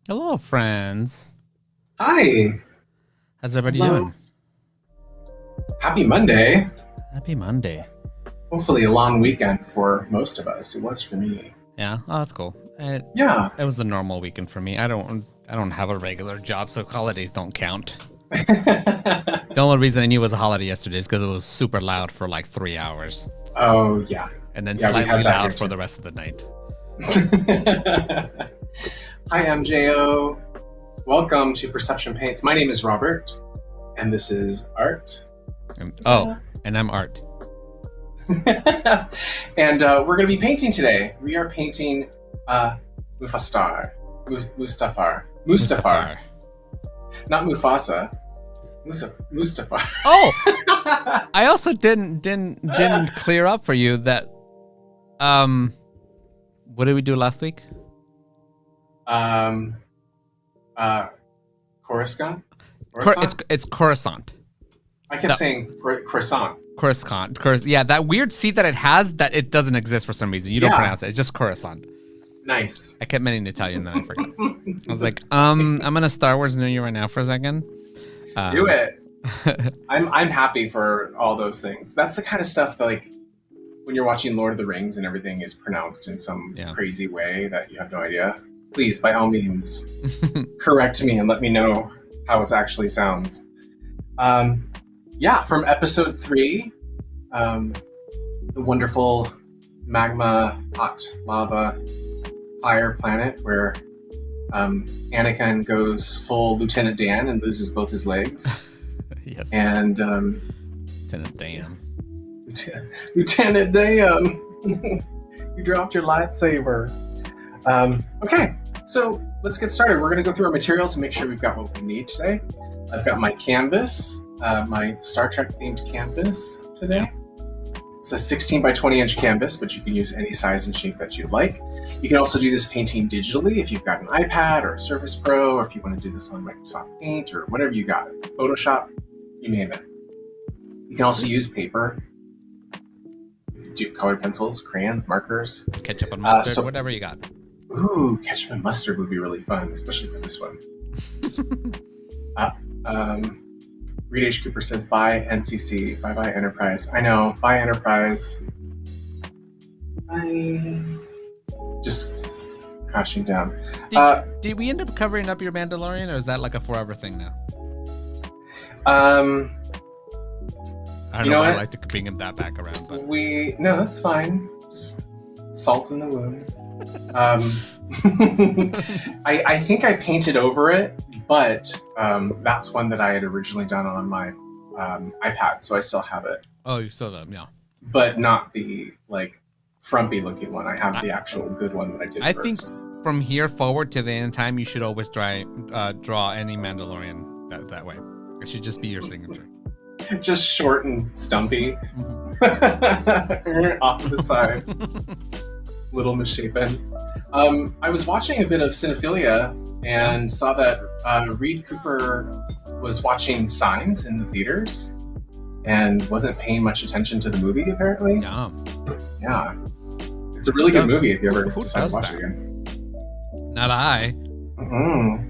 Hello, friends. Hi. How's everybody Hello. doing? Happy Monday. Happy Monday. Hopefully a long weekend for most of us. It was for me. Yeah, oh, that's cool. It, Yeah. it was a normal weekend for me. I don't have a regular job, so holidays don't count. The only reason I knew it was a holiday yesterday is because it was super loud for like 3 hours, Oh, yeah. and then Yeah, we slightly had that loud here for too. the rest of the night. Hi, MJO. Welcome to Perception Paints. My name is Robert, and this is Art. And I'm Art. And we're going to be painting today. We are painting Mustafar. Mustafar. Not Mufasa. Mustafar. Oh, I also didn't clear up for you that what did we do last week? Coruscant? It's Coruscant. I kept saying croissant. Coruscant. Yeah, that weird C that it has that it doesn't exist for some reason. You don't pronounce it. It's just Coruscant. Nice. I kept meaning to tell you and then I forgot. I was like, I'm gonna Star Wars New Year right now for a second. Do it. I'm happy for all those things. That's the kind of stuff that, like, when you're watching Lord of the Rings and everything is pronounced in some crazy way that you have no idea. Please, by all means, correct me and let me know how it actually sounds. From episode 3, the wonderful magma, hot lava, fire planet where Anakin goes full Lieutenant Dan and loses both his legs. Yes. And Lieutenant Dan. Lieutenant Dan, you dropped your lightsaber. Okay, so let's get started. We're going to go through our materials and make sure we've got what we need today. I've got my canvas, my Star Trek themed canvas today. It's a 16 by 20 inch canvas, but you can use any size and shape that you'd like. You can also do this painting digitally if you've got an iPad or a Surface Pro, or if you want to do this on Microsoft Paint or whatever you got. Photoshop, you name it. You can also use paper. You can do colored pencils, crayons, markers. Ketchup and mustard, whatever you got. Ooh, ketchup and mustard would be really fun, especially for this one. Reed H. Cooper says, buy NCC, bye Enterprise. I know, buy Enterprise. Bye. Just crashing down. Did we end up covering up your Mandalorian, or is that like a forever thing now? I don't know why I like to bring him that back around, but no, that's fine. Just salt in the wound. I think I painted over it, but that's one that I had originally done on my iPad, so I still have it. Oh, you still have, yeah. But not the frumpy looking one. I have the actual good one that I did. I think from here forward to the end of time, you should always draw any Mandalorian that way. It should just be your signature. Just short and stumpy, off to the side, little misshapen. I was watching a bit of Cinephilia and saw that Reed Cooper was watching Signs in the theaters and wasn't paying much attention to the movie, apparently. Yeah. It's a really good movie if you ever decide to watch it again. Not I. Mm-hmm.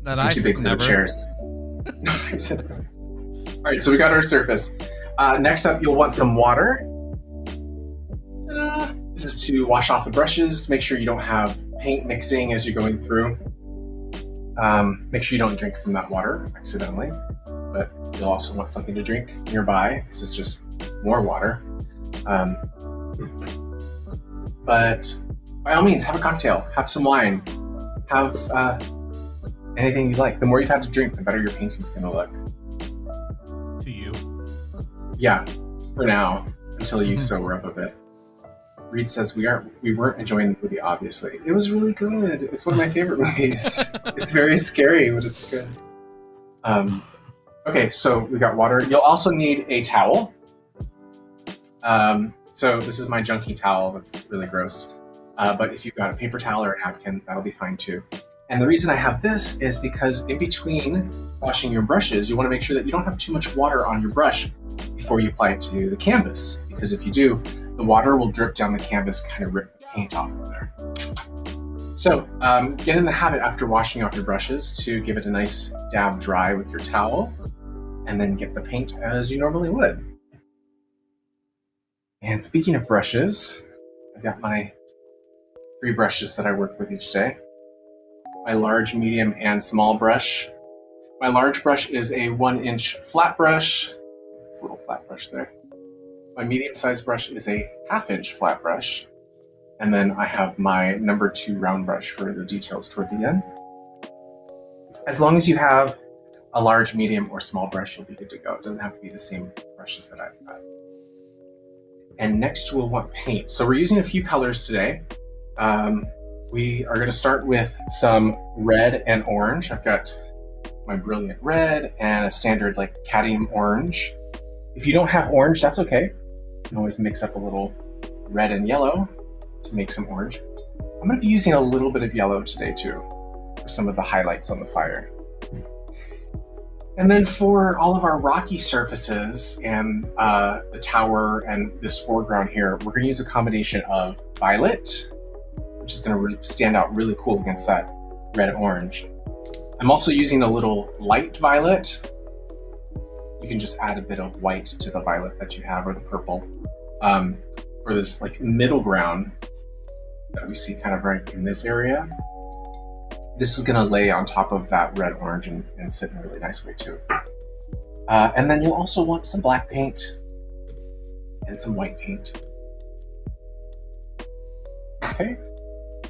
Not I'm I. too big for the chairs. No, I said. All right, so we got our surface. Next up, you'll want some water. Ta-da! This is to wash off the brushes. Make sure you don't have paint mixing as you're going through. Make sure you don't drink from that water accidentally, but you'll also want something to drink nearby. This is just more water. But by all means, have a cocktail, have some wine, have anything you like. The more you've had to drink, the better your painting's going to look. To you? Yeah, for now, until you sober up a bit. Reed says we weren't enjoying the movie, obviously. It was really good. It's one of my favorite movies. It's very scary, but it's good. Okay, so we got water. You'll also need a towel. So this is my junky towel that's really gross. But if you've got a paper towel or a napkin, that'll be fine too. And the reason I have this is because in between washing your brushes, you want to make sure that you don't have too much water on your brush before you apply it to the canvas. Because if you do, the water will drip down the canvas, kind of rip the paint off of there. So get in the habit after washing off your brushes to give it a nice dab dry with your towel, and then get the paint as you normally would. And speaking of brushes, I've got my 3 brushes that I work with each day. My large, medium, and small brush. My large brush is a 1-inch flat brush. It's a little flat brush there. My medium-sized brush is a 1/2-inch flat brush. And then I have my number 2 round brush for the details toward the end. As long as you have a large, medium, or small brush, you'll be good to go. It doesn't have to be the same brushes that I've got. And next we'll want paint. So we're using a few colors today. We are going to start with some red and orange. I've got my brilliant red and a standard like cadmium orange. If you don't have orange, that's okay. You can always mix up a little red and yellow to make some orange. I'm going to be using a little bit of yellow today too, for some of the highlights on the fire. And then for all of our rocky surfaces and the tower and this foreground here, we're going to use a combination of violet, which is going to really stand out really cool against that red orange. I'm also using a little light violet. You can just add a bit of white to the violet that you have, or the purple, for this like middle ground that we see kind of right in this area. This is going to lay on top of that red orange and sit in a really nice way too. And then you'll also want some black paint and some white paint. Okay.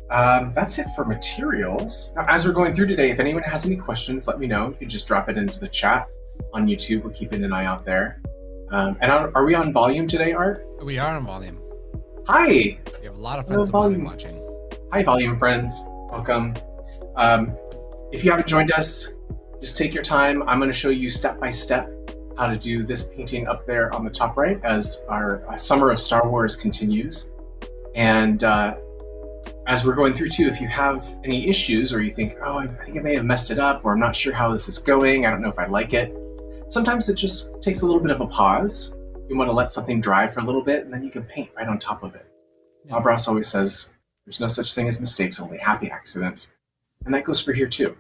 That's it for materials. Now, as we're going through today, if anyone has any questions, let me know. You can just drop it into the chat on YouTube. We're keeping an eye out there. And are we on volume today, Art? We are on volume. Hi! We have a lot of friends on volume watching. Hi, volume friends. Welcome. If you haven't joined us, just take your time. I'm going to show you step by step how to do this painting up there on the top right as our Summer of Star Wars continues. And as we're going through too, if you have any issues or you think, oh, I think I may have messed it up, or I'm not sure how this is going, I don't know if I like it, sometimes it just takes a little bit of a pause. You want to let something dry for a little bit, and then you can paint right on top of it. Yeah. Bob Ross always says, there's no such thing as mistakes, only happy accidents. And that goes for here too.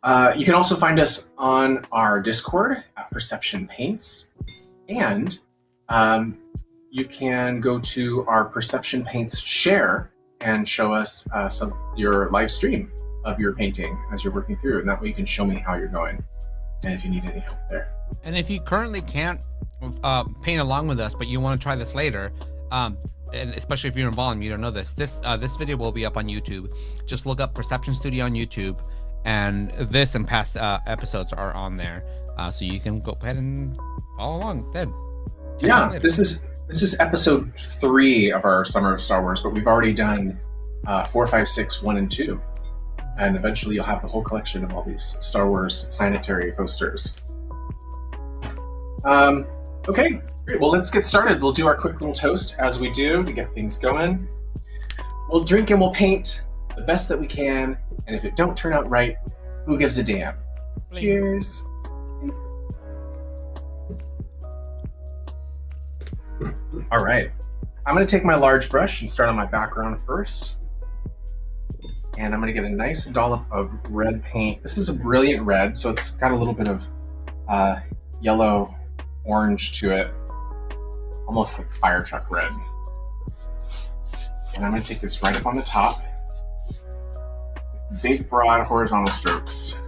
You can also find us on our Discord at Perception Paints, and you can go to our Perception Paints share and show us your live stream of your painting as you're working through, and that way you can show me how you're going and if you need any help there. And if you currently can't paint along with us, but you want to try this later, and especially if you're in volume, you don't know this. This video will be up on YouTube. Just look up Perception Studio on YouTube, and this and past episodes are on there, so you can go ahead and follow along. Then, yeah, this is episode 3 of our Summer of Star Wars, but we've already done 4, 5, 6, 1, and 2, and eventually you'll have the whole collection of all these Star Wars planetary posters. Okay. Great, well, let's get started. We'll do our quick little toast as we do to get things going. We'll drink and we'll paint the best that we can, and if it don't turn out right, who gives a damn? Cheers. All right, I'm gonna take my large brush and start on my background first. And I'm gonna get a nice dollop of red paint. This is a brilliant red, so it's got a little bit of yellow orange to it. Almost like fire truck red. And I'm going to take this right up on the top. Big, broad, horizontal strokes,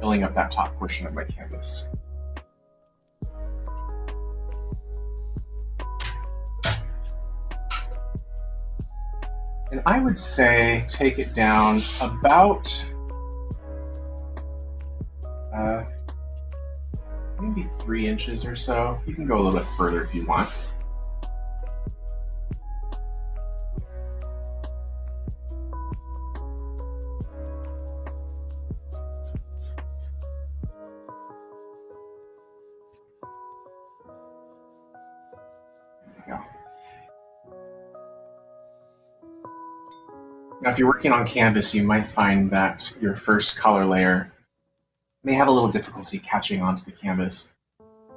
filling up that top portion of my canvas. And I would say take it down about maybe 3 inches or so. You can go a little bit further if you want. Now, if you're working on canvas, you might find that your first color layer may have a little difficulty catching onto the canvas.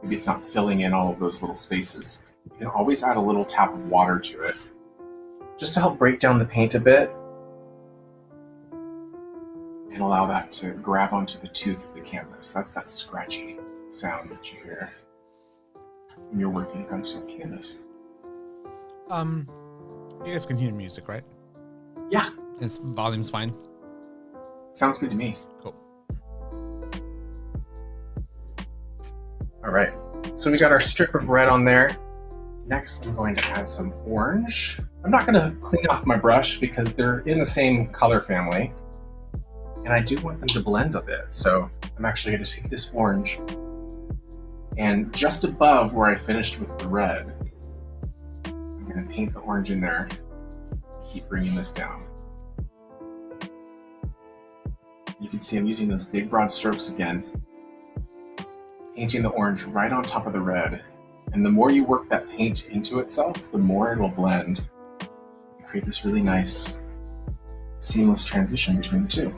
Maybe it's not filling in all of those little spaces. You can always add a little tap of water to it, just to help break down the paint a bit and allow that to grab onto the tooth of the canvas. That's that scratchy sound that you hear when you're working on some canvas. You guys can hear music, right? Yeah. Its volume's fine. Sounds good to me. Cool. All right. So we got our strip of red on there. Next, I'm going to add some orange. I'm not going to clean off my brush because they're in the same color family. And I do want them to blend a bit. So I'm actually going to take this orange and just above where I finished with the red, I'm going to paint the orange in there. Keep bringing this down. You can see I'm using those big broad strokes again, painting the orange right on top of the red. And the more you work that paint into itself, the more it will blend and create this really nice, seamless transition between the two.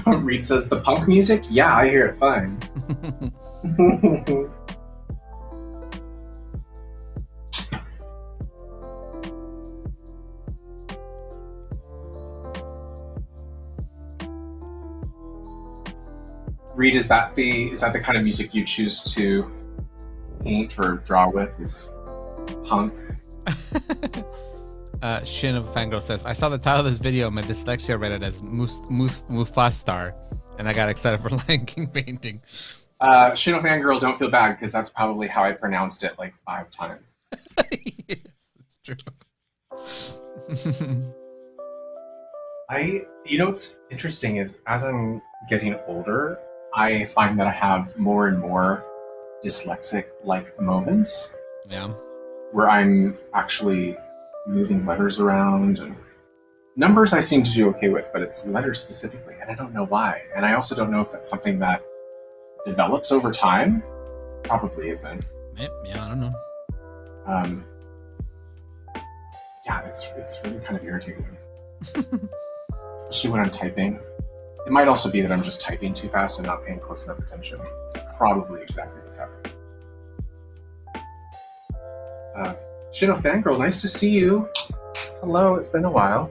Reed says, the punk music? Yeah, I hear it fine. Reed, is that the kind of music you choose to paint or draw with? Is punk? Shin of Fangirl says, I saw the title of this video, my dyslexia read it as Mustafar, and I got excited for Lion King painting. Shin of Fangirl, don't feel bad, because that's probably how I pronounced it like 5 times. Yes, it's true. You know what's interesting is, as I'm getting older, I find that I have more and more dyslexic-like moments. Yeah. Where I'm actually moving letters around, and numbers I seem to do okay with, but it's letters specifically, and I don't know why. And I also don't know if that's something that develops over time. Probably isn't. Yeah, I don't know. Yeah, it's really kind of irritating. Especially when I'm typing. It might also be that I'm just typing too fast and not paying close enough attention. It's probably exactly what's happening. Shino Fangirl, nice to see you. Hello, it's been a while.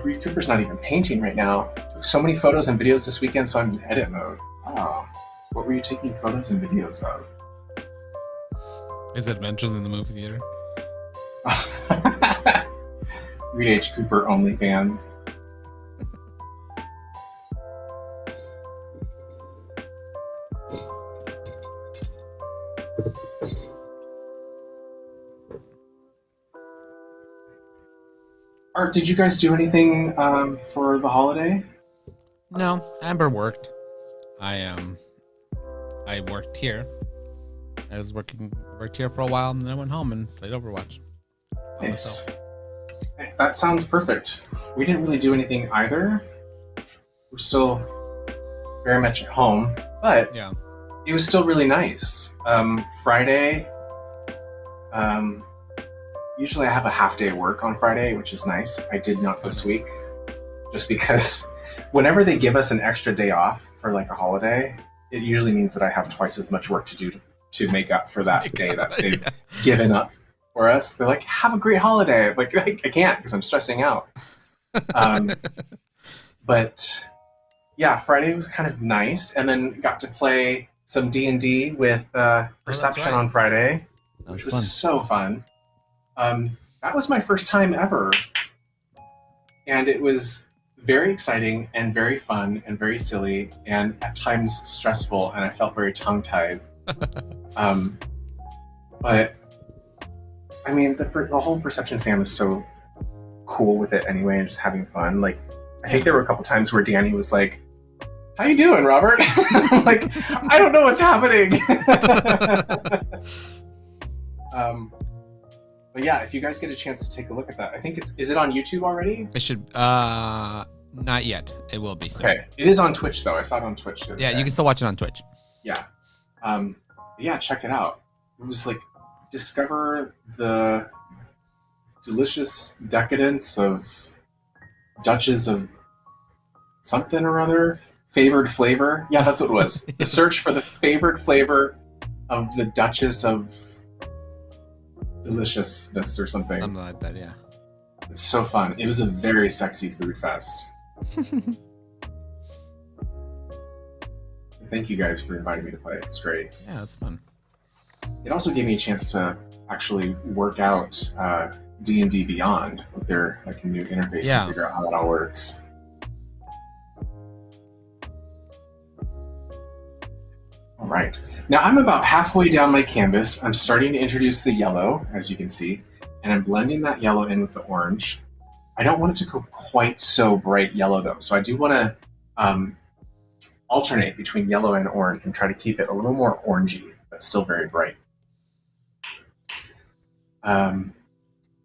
Reed Cooper's not even painting right now. Took so many photos and videos this weekend, so I'm in edit mode. Oh, what were you taking photos and videos of? His adventures in the movie theater. Reed H. Cooper OnlyFans. Art, did you guys do anything for the holiday? No, Amber worked. I worked here. I was worked here for a while, and then I went home and played Overwatch. Nice. That sounds perfect. We didn't really do anything either. We're still very much at home, but yeah, it was still really nice. Friday, usually I have a half day of work on Friday, which is nice. I did not this week, just because whenever they give us an extra day off for like a holiday, it usually means that I have twice as much work to do to make up for that day that they've given up for us. They're like, have a great holiday. I'm like, I can't because I'm stressing out. But yeah, Friday was kind of nice, and then got to play some D&D with Perception on Friday, which was so fun. That was my first time ever, and it was very exciting and very fun and very silly and at times stressful, and I felt very tongue-tied. But I mean, the whole Perception fam is so cool with it anyway, and just having fun. Like, I think there were a couple times where Danny was like, "How you doing, Robert?" I'm like, I don't know what's happening. But yeah, if you guys get a chance to take a look at that, I think is it on YouTube already? It should not yet. It will be soon. Okay, it is on Twitch though. I saw it on Twitch. Yeah, you can still watch it on Twitch. Yeah, yeah, check it out. It was like discover the delicious decadence of Duchess of something or other, favored flavor. Yeah, that's what it was. The search for the favored flavor of the Duchess of Deliciousness or something. Something like that, yeah. It's so fun. It was a very sexy food fest. Thank you guys for inviting me to play. It was great. Yeah, that's fun. It also gave me a chance to actually work out D&D Beyond with their like new interface and figure out how that all works. All right. Now I'm about halfway down my canvas. I'm starting to introduce the yellow, as you can see, and I'm blending that yellow in with the orange. I don't want it to go quite so bright yellow though, so I do want to alternate between yellow and orange and try to keep it a little more orangey, but still very bright.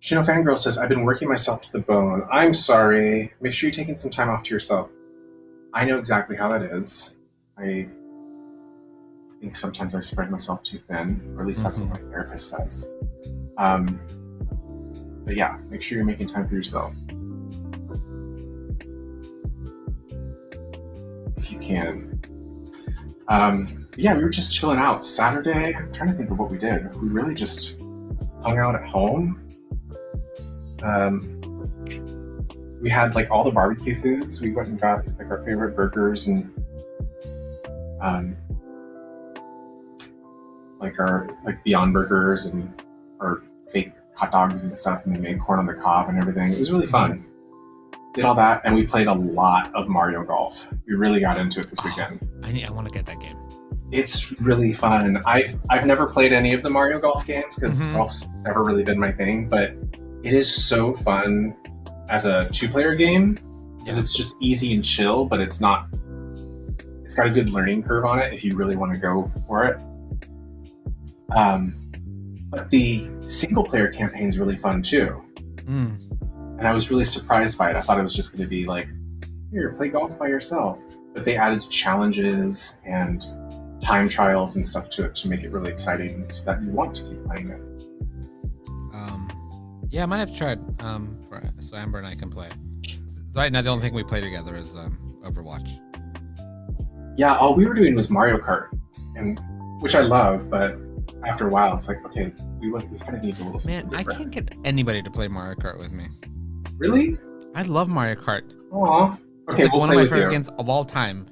Shino Fangirl says, I've been working myself to the bone. I'm sorry. Make sure you're taking some time off to yourself. I know exactly how that is. I think sometimes I spread myself too thin, or at least that's what my therapist says. But yeah, make sure you're making time for yourself. If you can. Yeah, we were just chilling out. Saturday, I'm trying to think of what we did. We really just hung out at home. We had like all the barbecue foods. We went and got like our favorite burgers and like our Beyond Burgers and our fake hot dogs and stuff, and they made corn on the cob and everything. It was really fun. Did all that, and we played a lot of Mario Golf. We really got into it this weekend. I want to get that game. It's really fun. I've never played any of the Mario Golf games because golf's never really been my thing, but it is so fun as a 2-player game because it's just easy and chill, but it's got a good learning curve on it if you really want to go for it. But the single-player campaign is really fun too. And I was really surprised by it. I thought it was just going to be like, here, play golf by yourself. But they added challenges and time trials and stuff to it to make it really exciting so that you want to keep playing it. Yeah, I might have tried so Amber and I can play. Right now, the only thing we play together is Overwatch. Yeah, all we were doing was Mario Kart, and which I love, but after a while, it's like, okay, we kind of need a little something different. I can't get anybody to play Mario Kart with me. Really? I love Mario Kart. Aw. Okay, it's like one of my favorite games of all time.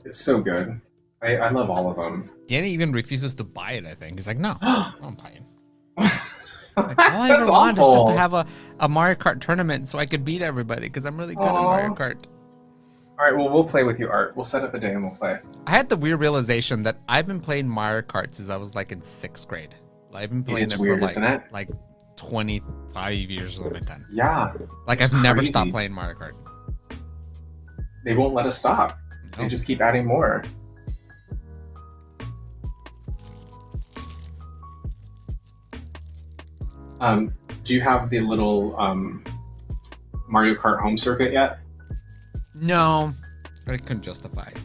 It's so good. I love all of them. Danny even refuses to buy it, I think. He's like, no, I'm buying. Like, all I That's ever want is awful. just to have a Mario Kart tournament so I could beat everybody because I'm really good at Mario Kart. All right, well, we'll play with you, Art. We'll set up a day and we'll play. I had the weird realization that I've been playing Mario Kart since I was like in 6th grade. I've been playing it weird, for isn't it? like 25 years or something like that. Yeah. Like I've never stopped playing Mario Kart. They won't let us stop. No. They just keep adding more. Do you have the little Mario Kart home circuit yet? No, I couldn't justify it.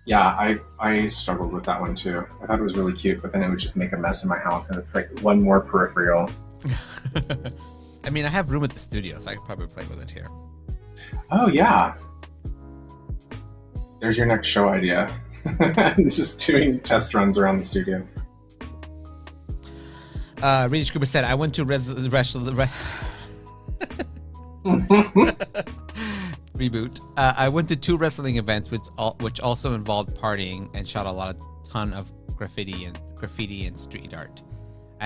Yeah, I struggled with that one too. I thought it was really cute, but then it would just make a mess in my house, and it's like one more peripheral. I mean, I have room at the studio, so I could probably play with it here. Oh, yeah. There's your next show idea. Just doing test runs around the studio. Reach Cooper said, I went to Reboot. I went to 2 wrestling events, which also involved partying and shot a ton of graffiti and street art. I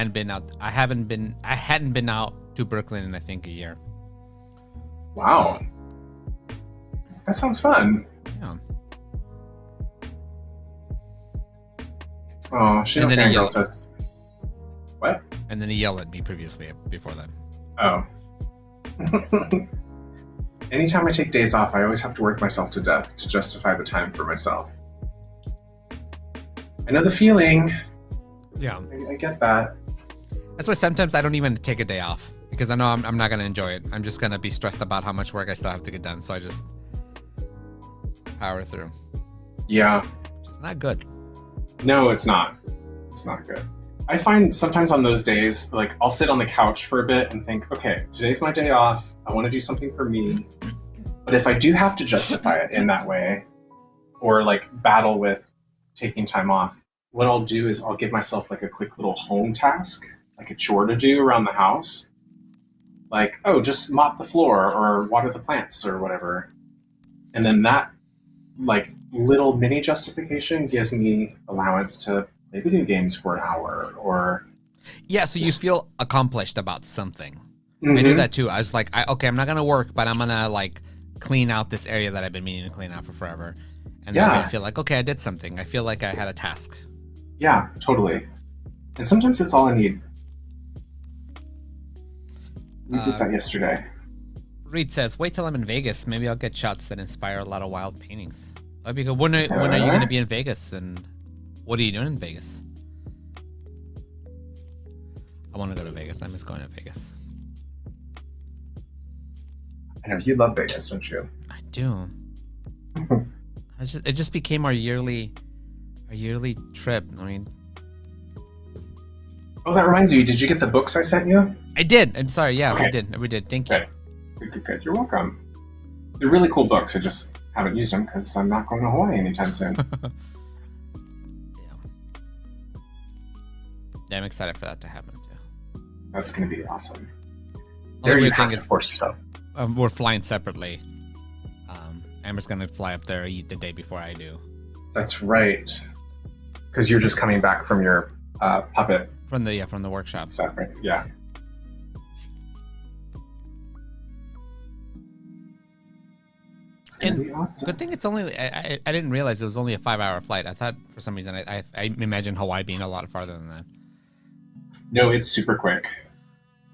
hadn't been out to Brooklyn in I think a year. Wow, that sounds fun. Yeah. Oh, Shino Fangirl says, what? And then he yelled at me before that. Oh. Anytime I take days off, I always have to work myself to death to justify the time for myself. I know the feeling. Yeah. I get that. That's why sometimes I don't even take a day off because I know I'm not gonna enjoy it. I'm just gonna be stressed about how much work I still have to get done. So I just power through. Yeah. It's not good. No, it's not. It's not good. I find sometimes on those days, like I'll sit on the couch for a bit and think, okay, today's my day off. I want to do something for me. But if I do have to justify it in that way, or like battle with taking time off, what I'll do is I'll give myself like a quick little home task, like a chore to do around the house. Like, oh, just mop the floor or water the plants or whatever. And then that like little mini justification gives me allowance to play video games for an hour or Yeah, so you feel accomplished about something. Mhm. I do that too. I was like, okay, I'm not gonna work, but I'm gonna like clean out this area that I've been meaning to clean out for forever. And then I feel like, okay, I did something. I feel like I had a task. Yeah, totally. And sometimes that's all I need. We did that yesterday. Reed says, wait till I'm in Vegas. Maybe I'll get shots that inspire a lot of wild paintings. That'd be good. When are you going to be in Vegas? And what are you doing in Vegas? I want to go to Vegas. I miss going to Vegas. I know, you love Vegas, don't you? I do. It just became our yearly trip. I mean, oh, that reminds me. Did you get the books I sent you? I did. I'm sorry. Yeah, Okay. we did. Thank you. Good. You're welcome. They're really cool books. I just haven't used them because I'm not going to Hawaii anytime soon. Yeah, I'm excited for that to happen too. That's going to be awesome. Well, There the you weird have thing to is, force yourself. we're flying separately. Amber's gonna fly up there the day before I do. That's right. Because you're just coming back from your puppet From the workshop. stuff, right? Yeah. It's gonna be awesome. Good thing it's only. I didn't realize it was only a 5-hour flight. I thought for some reason I imagined Hawaii being a lot farther than that. No, it's super quick.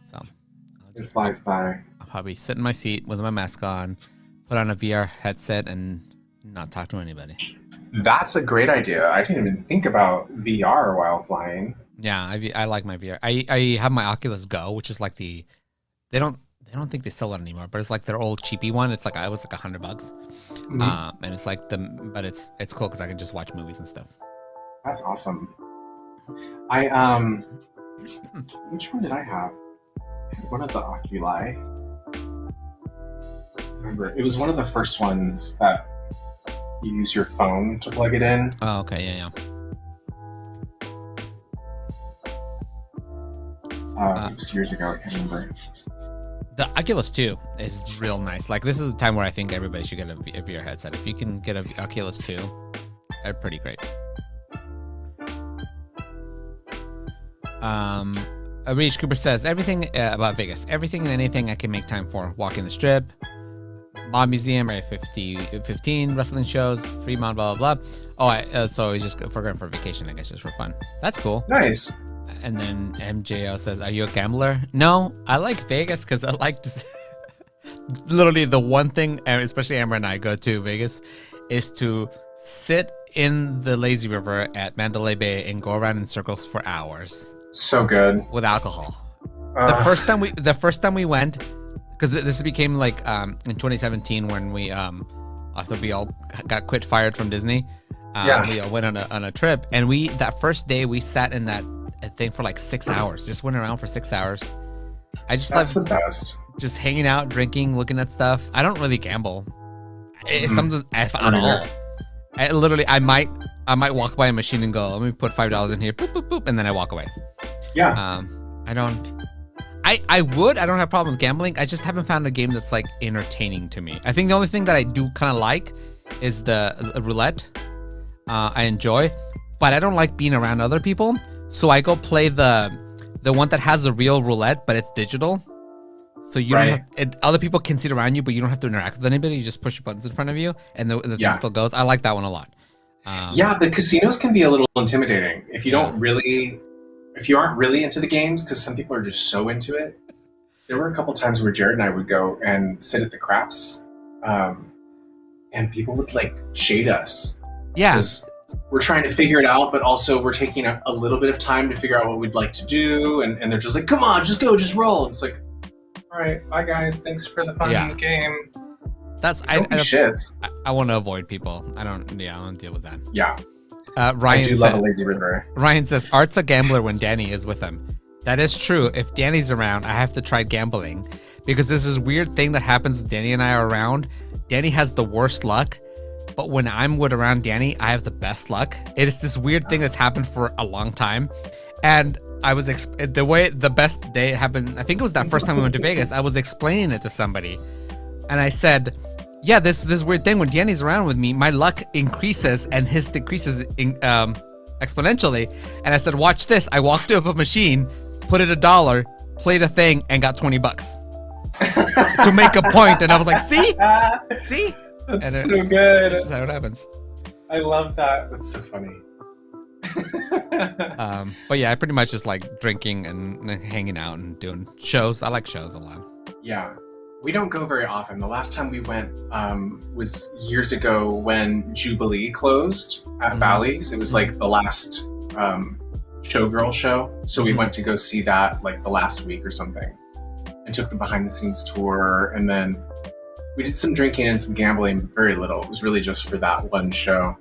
So It flies by. I'll probably sit in my seat with my mask on, put on a VR headset, and not talk to anybody. That's a great idea. I didn't even think about VR while flying. Yeah, I like my VR. I have my Oculus Go, which is like they don't think they sell it anymore, but it's like their old cheapy one. It's like it was like $100, Mm-hmm. and it's like but it's cool because I can just watch movies and stuff. That's awesome. Which one did I have? I had one of the Oculi. Remember, it was one of the first ones that you use your phone to plug it in. Oh, okay, yeah. It was years ago. I can't remember. The Oculus 2 is real nice. Like, this is the time where I think everybody should get a VR headset. If you can get a Oculus 2, they're pretty great. Reach Cooper says, everything about Vegas. Everything and anything I can make time for. Walking the Strip, Mob Museum, Area 15, wrestling shows, Fremont, blah, blah, blah. Oh, so he's just going for vacation, I guess, just for fun. That's cool. Nice. And then MJO says, are you a gambler? No, I like Vegas because I like to... Literally the one thing, and especially Amber and I go to Vegas, is to sit in the lazy river at Mandalay Bay and go around in circles for hours. So good. With alcohol. The first time we went, because this became like in 2017 when we after we all got fired from Disney. We all went on a trip, and that first day we sat in that thing for like 6 hours. Just went around for 6 hours. That's the best. Just hanging out, drinking, looking at stuff. I don't really gamble. It's something at all. I might walk by a machine and go, let me put $5 in here, boop, boop, boop, and then I walk away. Yeah. I don't have problems gambling. I just haven't found a game that's like entertaining to me. I think the only thing that I do kind of like is the roulette. I enjoy, but I don't like being around other people. So I go play the one that has the real roulette, but it's digital. So you don't have, other people can sit around you, but you don't have to interact with anybody. You just push your buttons in front of you, and the thing still goes. I like that one a lot. The casinos can be a little intimidating if you aren't really into the games, because some people are just so into it. There were a couple times where Jared and I would go and sit at the craps, and people would like shade us. Yeah. we're trying to figure it out, but also we're taking a little bit of time to figure out what we'd like to do. And they're just like, come on, just go, just roll. And it's like, all right, bye guys. Thanks for the fun game. I want to avoid people. I don't deal with that. Yeah. Ryan love a lazy river. Ryan says, Art's a gambler when Danny is with him. That is true. If Danny's around, I have to try gambling because there's this weird thing that happens when Danny and I are around. Danny has the worst luck, but when I'm around Danny, I have the best luck. It is this weird thing that's happened for a long time. And I was the best day happened, I think it was that first time we went to Vegas, I was explaining it to somebody. And I said, yeah, this weird thing when Danny's around with me, my luck increases and his decreases exponentially. And I said, watch this. I walked up a machine, put it $1, played a thing, and got $20 to make a point. And I was like, see? That's so good. That's how it happens. I love that. That's so funny. But yeah, I pretty much just like drinking and hanging out and doing shows. I like shows a lot. Yeah. We don't go very often. The last time we went was years ago when Jubilee closed at Bally's. It was like the last showgirl show. So we went to go see that like the last week or something and took the behind the scenes tour. And then we did some drinking and some gambling, very little. It was really just for that one show.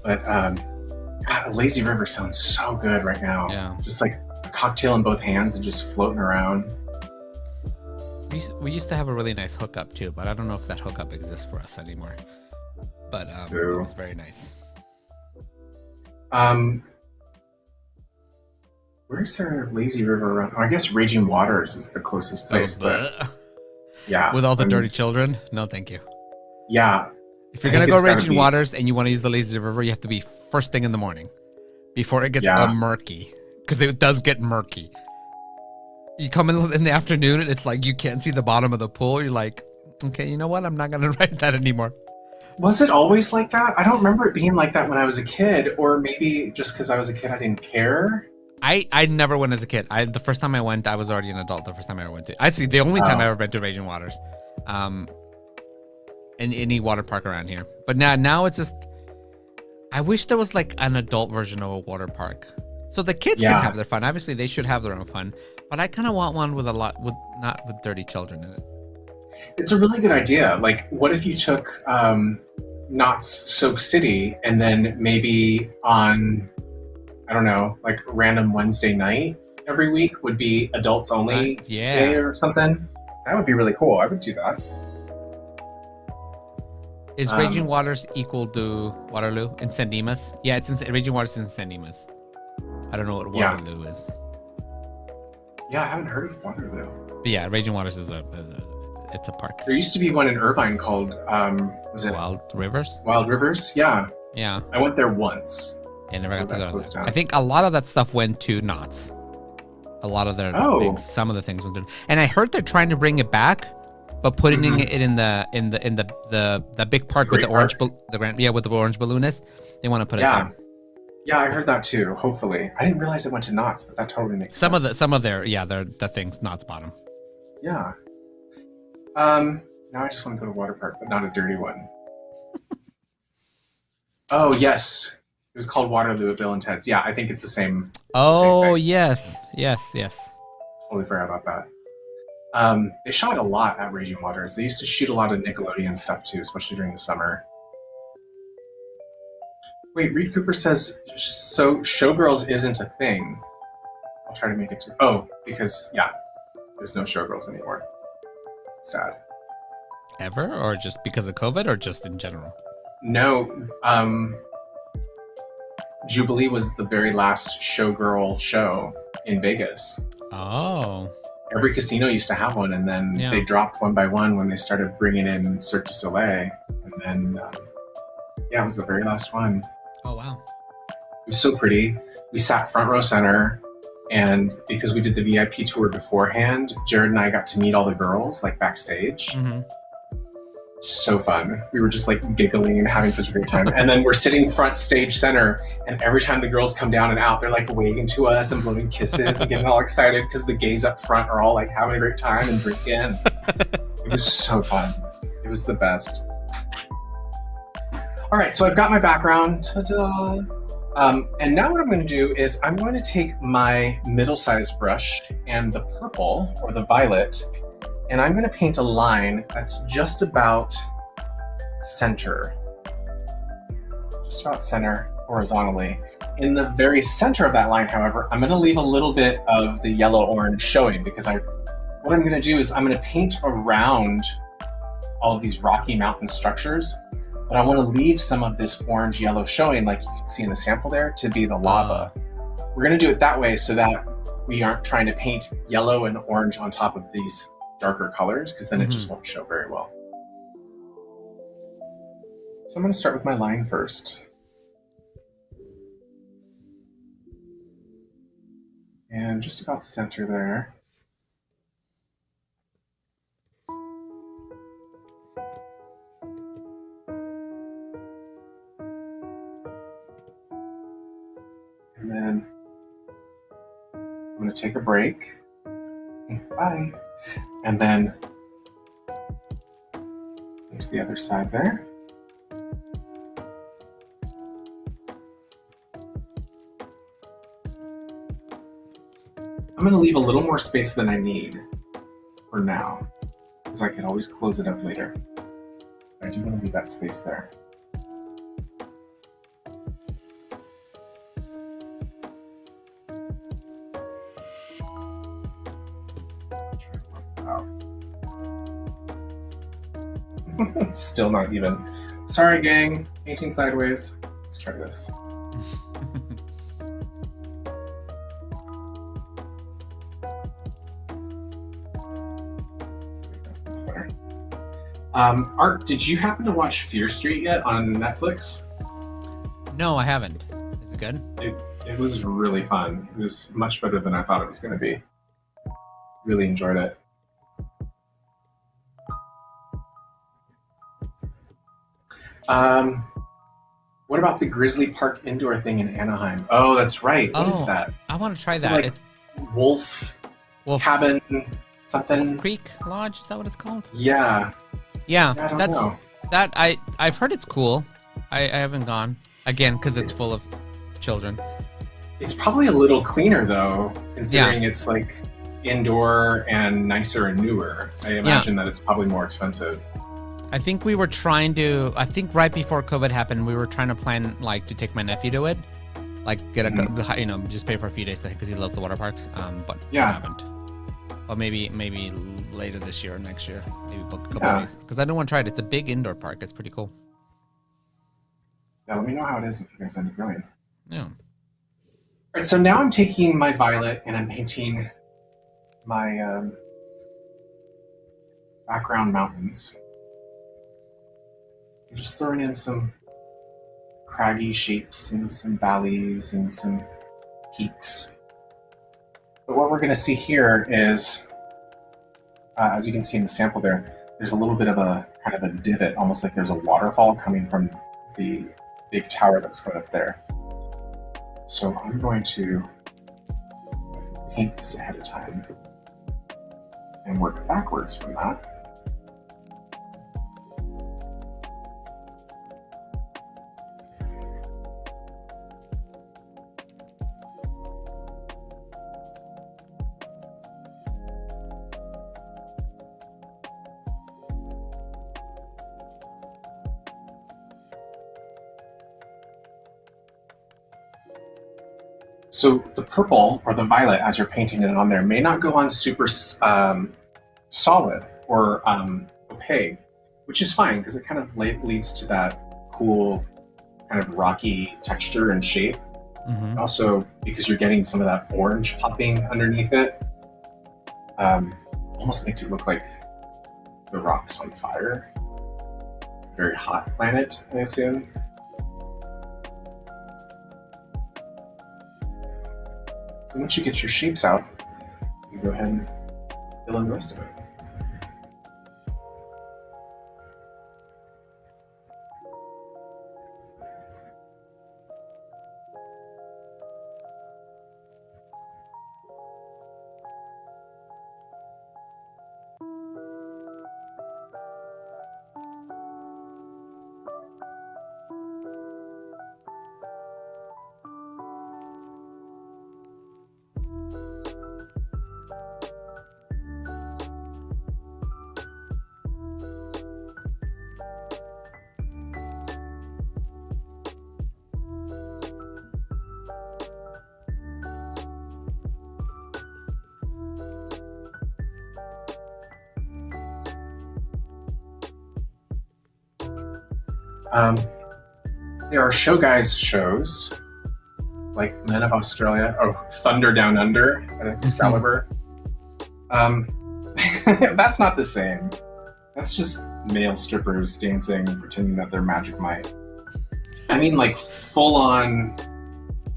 But God, a lazy river sounds so good right now. Yeah. Just like a cocktail in both hands and just floating around. We used to have a really nice hookup too, but I don't know if that hookup exists for us anymore. But it was very nice. Where's there lazy river around? Oh, I guess Raging Waters is the closest place, but yeah. With all the dirty children? No, thank you. Yeah. If you're gonna go Raging Waters and you want to use the lazy river, you have to be first thing in the morning, before it gets murky, because it does get murky. You come in the afternoon and it's like you can't see the bottom of the pool. You're like, okay, you know what? I'm not gonna ride that anymore. Was it always like that? I don't remember it being like that when I was a kid, or maybe just because I was a kid, I didn't care. I never went as a kid. The first time I went, I was already an adult. The first time I ever went to, the only time I ever been to Raging Waters, in any water park around here. But now it's just, I wish there was like an adult version of a water park, so the kids can have their fun. Obviously, they should have their own fun, but I kind of want one with not with dirty children in it. It's a really good idea. Like, what if you took Knott's Soak City and then maybe on, I don't know, like random Wednesday night every week would be adults only day or something? That would be really cool. I would do that. Is Raging Waters equal to Waterloo in San Dimas? Yeah, it's Raging Waters in San Dimas. I don't know what Waterloo is. Yeah, I haven't heard of Waterloo. But yeah, Raging Waters is it's a park. There used to be one in Irvine called was it Wild Rivers? Wild Rivers, yeah. Yeah. I went there once. I never got to go to that. I think a lot of that stuff went to Knott's. A lot of their things, some of the things went to, and I heard they're trying to bring it back, but putting it in the big park with the orange with the orange balloonist. They want to put it there. Yeah, I heard that too. Hopefully, I didn't realize it went to Knott's, but that totally makes sense. Some of their the things Knott's bottom. Yeah. Now I just want to go to water park, but not a dirty one. Oh yes, it was called Waterloo at Bill and Ted's. Yeah, I think it's the same. Oh, same thing. yes. Totally forgot about that. They shot a lot at Raging Waters. They used to shoot a lot of Nickelodeon stuff too, especially during the summer. Wait, Reed Cooper says, so Showgirls isn't a thing. I'll try to make it to... Oh, because, there's no Showgirls anymore. Sad. Ever? Or just because of COVID, or just in general? No. Jubilee was the very last Showgirl show in Vegas. Oh. Every casino used to have one, and then they dropped one by one when they started bringing in Cirque du Soleil. And then, it was the very last one. Oh, wow. It was so pretty. We sat front row center, and because we did the VIP tour beforehand, Jared and I got to meet all the girls, like, backstage. Mm-hmm. So fun. We were just, like, giggling and having such a great time. And then we're sitting front stage center, and every time the girls come down and out, they're, like, waving to us and blowing kisses and getting all excited because the gays up front are all, like, having a great time and drinking. It was so fun. It was the best. All right, so I've got my background. Ta-da! And now what I'm going to do is I'm going to take my middle-sized brush and the purple or the violet, and I'm going to paint a line that's just about center. Just about center horizontally. In the very center of that line, however, I'm going to leave a little bit of the yellow-orange showing because what I'm going to do is I'm going to paint around all of these rocky mountain structures, but I want to leave some of this orange-yellow showing, like you can see in the sample there, to be the lava. We're going to do it that way so that we aren't trying to paint yellow and orange on top of these darker colors, because then it just won't show very well. So I'm going to start with my line first. And just about center there. And then I'm going to take a break. Bye. And then to the other side there. I'm going to leave a little more space than I need for now, because I can always close it up later. I do want to leave that space there. It's still not even. Sorry, gang. Painting sideways. Let's try this. That's better. Art, did you happen to watch Fear Street yet on Netflix? No, I haven't. Is it good? It was really fun. It was much better than I thought it was going to be. Really enjoyed it. What about the Grizzly Park indoor thing in Anaheim? Oh, that's right. What is that? I want to try Is that. it like Wolf Cabin something? Wolf Creek Lodge, is that what it's called? Yeah. Yeah, I don't know. That I've heard it's cool. I haven't gone again because it's full of children. It's probably a little cleaner though, considering it's like indoor and nicer and newer. I imagine that it's probably more expensive. I think we were trying to. I think right before COVID happened, we were trying to plan like to take my nephew to it, like get a just pay for a few days because he loves the water parks. But we haven't. But maybe later this year or next year, maybe book a couple days because I don't want to try it. It's a big indoor park. It's pretty cool. Yeah, let me know how it is if you guys end up going. Yeah. All right, so now I'm taking my violet and I'm painting my background mountains. I'm just throwing in some craggy shapes and some valleys and some peaks. But what we're going to see here is, as you can see in the sample there's a little bit of a kind of a divot, almost like there's a waterfall coming from the big tower that's going up there. So I'm going to paint this ahead of time and work backwards from that. So the purple or the violet, as you're painting it on there, may not go on super solid or opaque, which is fine because it kind of leads to that cool kind of rocky texture and shape. Mm-hmm. Also, because you're getting some of that orange popping underneath it, almost makes it look like the rock's on fire. It's a very hot planet, I assume. So once you get your shapes out, you go ahead and fill in the rest of it. Um, there are show guys shows like Men of Australia, oh, Thunder Down Under at Excalibur. That's not the same. That's just male strippers dancing, pretending that they're Magic Mike. I mean, like full on,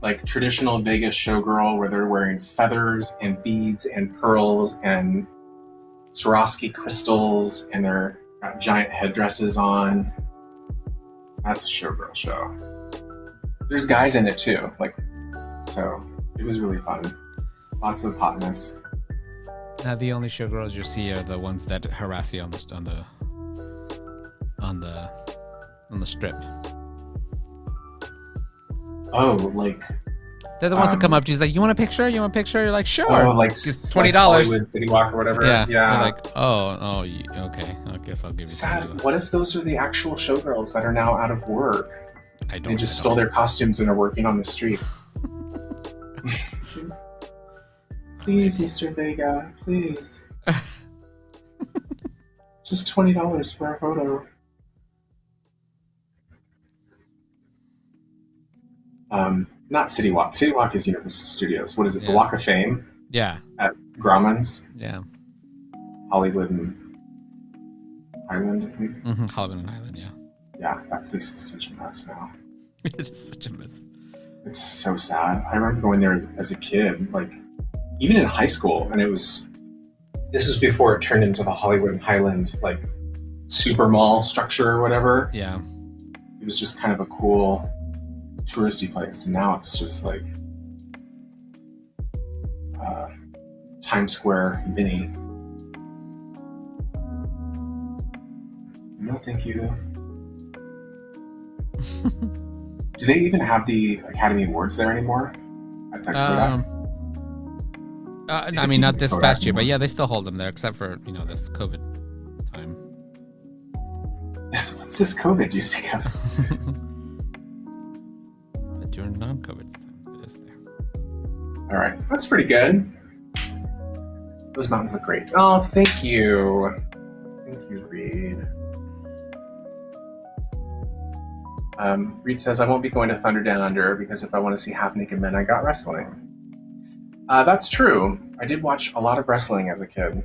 like traditional Vegas showgirl where they're wearing feathers and beads and pearls and Swarovski crystals and they're got giant headdresses on. That's a showgirl show. There's guys in it too, like, so it was really fun. Lots of hotness. Now the only showgirls you see are the ones that harass you on the strip. Oh, like they're the ones that come up to you, like, you want a picture? You want a picture? You're like, sure. oh, like it's like $20. Hollywood City Walk or whatever. Yeah. Yeah. They're like, oh, okay. I guess I'll give you Sad. $20. What if those are the actual showgirls that are now out of work? They just stole their costumes and are working on the street. Please, Mr. Vega, please. Just $20 for a photo. Not City Walk. City Walk is Universal Studios. What is it? The Walk of Fame? Yeah. At Grauman's? Yeah. Hollywood and Highland, I think. Mm-hmm. Hollywood and Highland, yeah. Yeah, that place is such a mess now. It is such a mess. It's so sad. I remember going there as a kid, like even in high school, and this was before it turned into the Hollywood and Highland like super mall structure or whatever. Yeah. It was just kind of a cool touristy place, and now it's just like Times Square mini. No, thank you. Do they even have the Academy Awards there anymore? At that I mean, not this past year, but yeah, they still hold them there, except for, this COVID time. What's this COVID you speak of? But during non-COVID times, it is there. All right, that's pretty good. Those mountains look great. Oh, thank you. Thank you, Reed. Reed says, I won't be going to Thunder Down Under because if I want to see half-naked men, I got wrestling. That's true. I did watch a lot of wrestling as a kid.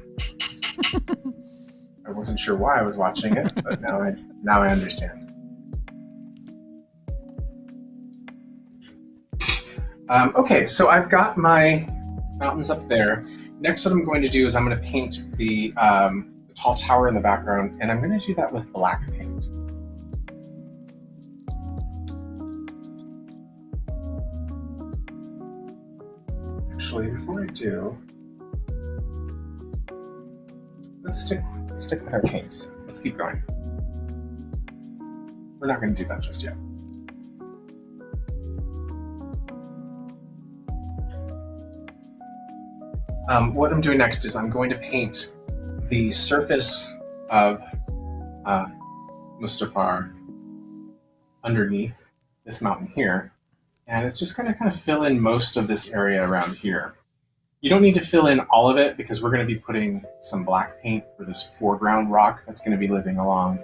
I wasn't sure why I was watching it, but now I understand. Okay, so I've got my mountains up there. Next, what I'm going to do is I'm going to paint the tall tower in the background, and I'm going to do that with black paint. Actually, before I do, let's stick with our paints. Let's keep going. We're not going to do that just yet. What I'm doing next is I'm going to paint the surface of Mustafar underneath this mountain here. And it's just going to kind of fill in most of this area around here. You don't need to fill in all of it because we're going to be putting some black paint for this foreground rock that's going to be living along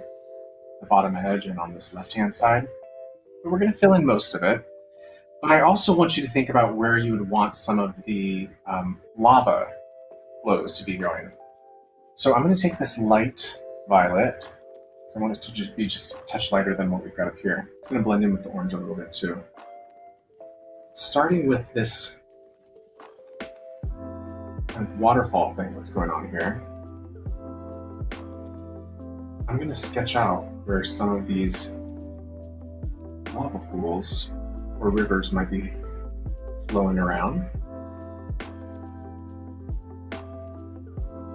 the bottom edge and on this left-hand side. But we're going to fill in most of it. But I also want you to think about where you would want some of the lava flows to be going. So I'm going to take this light violet. So I want it to be just a touch lighter than what we've got up here. It's going to blend in with the orange a little bit too. Starting with this kind of waterfall thing that's going on here, I'm going to sketch out where some of these lava pools or rivers might be flowing around.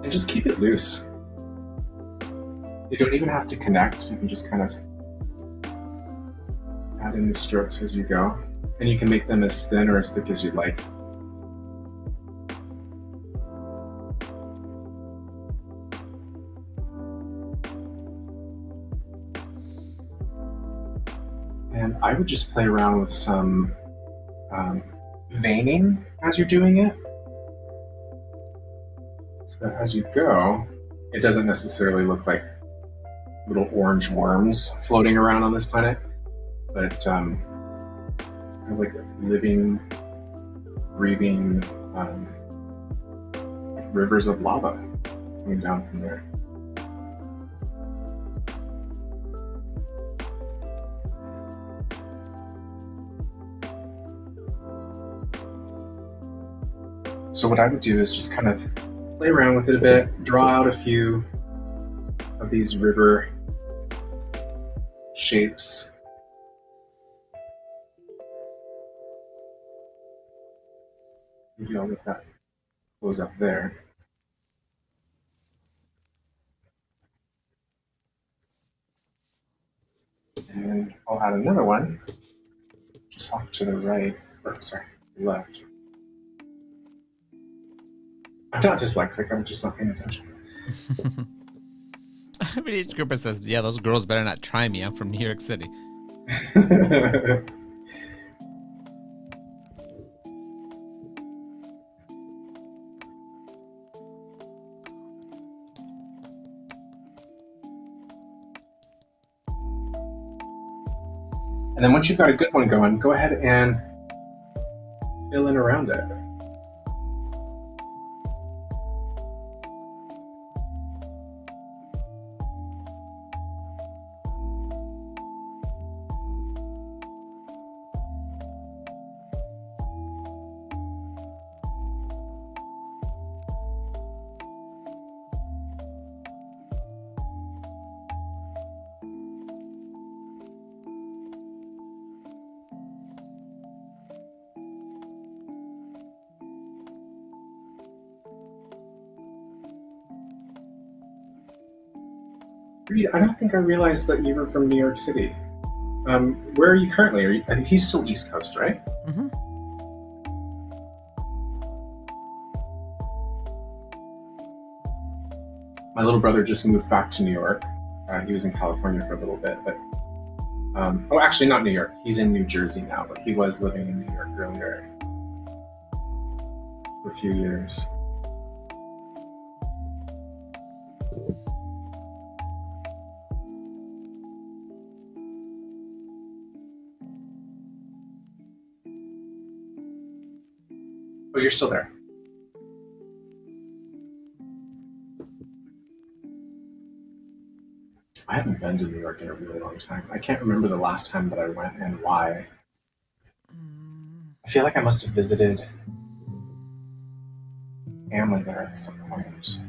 And just keep it loose. You don't even have to connect. You can just kind of add in the strokes as you go. And you can make them as thin or as thick as you'd like. And I would just play around with some veining as you're doing it. So that as you go, it doesn't necessarily look like little orange worms floating around on this planet, but like living, breathing rivers of lava coming down from there. So what I would do is just kind of play around with it a bit, draw out a few of these river shapes. Maybe I'll let that close up there. And I'll add another one just off to the right, or sorry, left. I'm not dyslexic, I'm just not paying attention. Each grouper says, yeah, those girls better not try me. I'm from New York City. And then once you've got a good one going, go ahead and fill in around it. Reed, I don't think I realized that you were from New York City. Where are you currently? I think he's still East Coast, right? Mm-hmm. My little brother just moved back to New York. He was in California for a little bit, but oh, actually not New York. He's in New Jersey now, but he was living in New York earlier for a few years. Oh, you're still there. I haven't been to New York in a really long time. I can't remember the last time that I went and why. I feel like I must have visited family there at some point.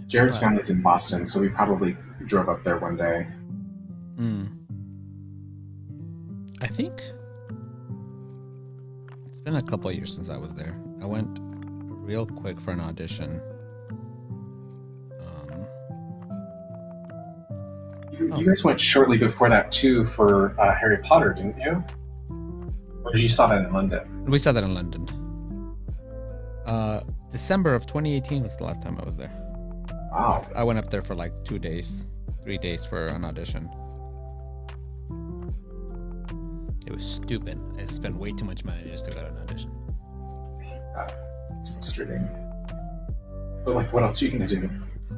Jared's family's in Boston, so we probably drove up there one day. I think it's been a couple of years since I was there. I went real quick for an audition. You guys went shortly before that too for Harry Potter, didn't you? Or did you saw that in London? We saw that in London. December of 2018 was the last time I was there. Wow. I went up there for like 2 days, 3 days for an audition. It was stupid. I spent way too much money just to go to an audition. It's frustrating. But like, what else are you gonna do?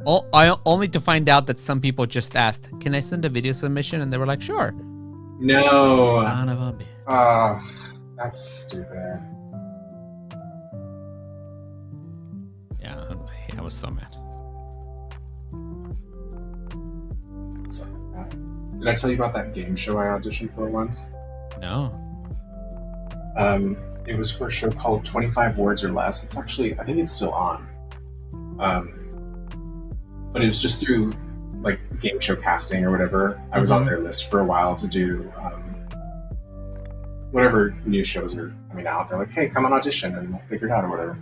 Only to find out that some people just asked, "Can I send a video submission?" And they were like, "Sure." No. Son of a bitch. Oh, that's stupid. Yeah, I was so mad. Did I tell you about that game show I auditioned for once? No. It was for a show called 25 Words or Less. It's actually, I think it's still on. But it was just through like game show casting or whatever. I was on their list for a while to do whatever new shows are coming out. They're like, hey, come on audition and we'll figure it out or whatever.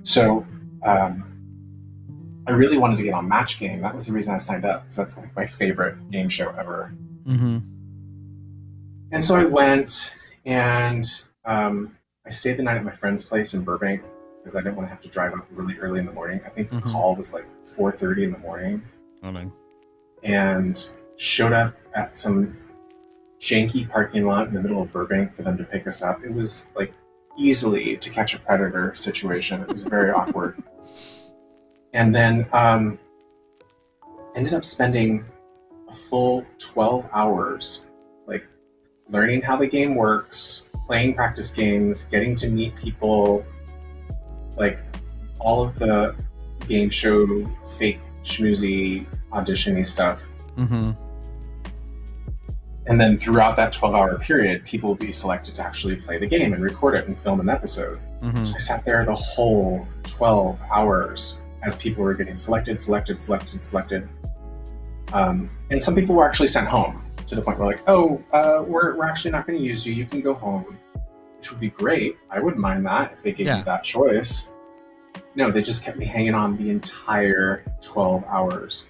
So I really wanted to get on Match Game. That was the reason I signed up, because that's like my favorite game show ever. Mm-hmm. And so I went, and I stayed the night at my friend's place in Burbank because I didn't want to have to drive up really early in the morning. I think the call was like 4:30 in the morning. Oh, man. And showed up at some janky parking lot in the middle of Burbank for them to pick us up. It was like easily To Catch a Predator situation. It was very awkward. And then ended up spending a full 12 hours like learning how the game works, playing practice games, getting to meet people, like all of the game show fake schmoozy audition-y stuff. Mm-hmm. And then throughout that 12-hour period, people will be selected to actually play the game and record it and film an episode. Mm-hmm. So I sat there the whole 12 hours as people were getting selected. And some people were actually sent home to the point where like, oh, we're actually not going to use you. You can go home, which would be great. I wouldn't mind that if they gave me that choice. No, they just kept me hanging on the entire 12 hours.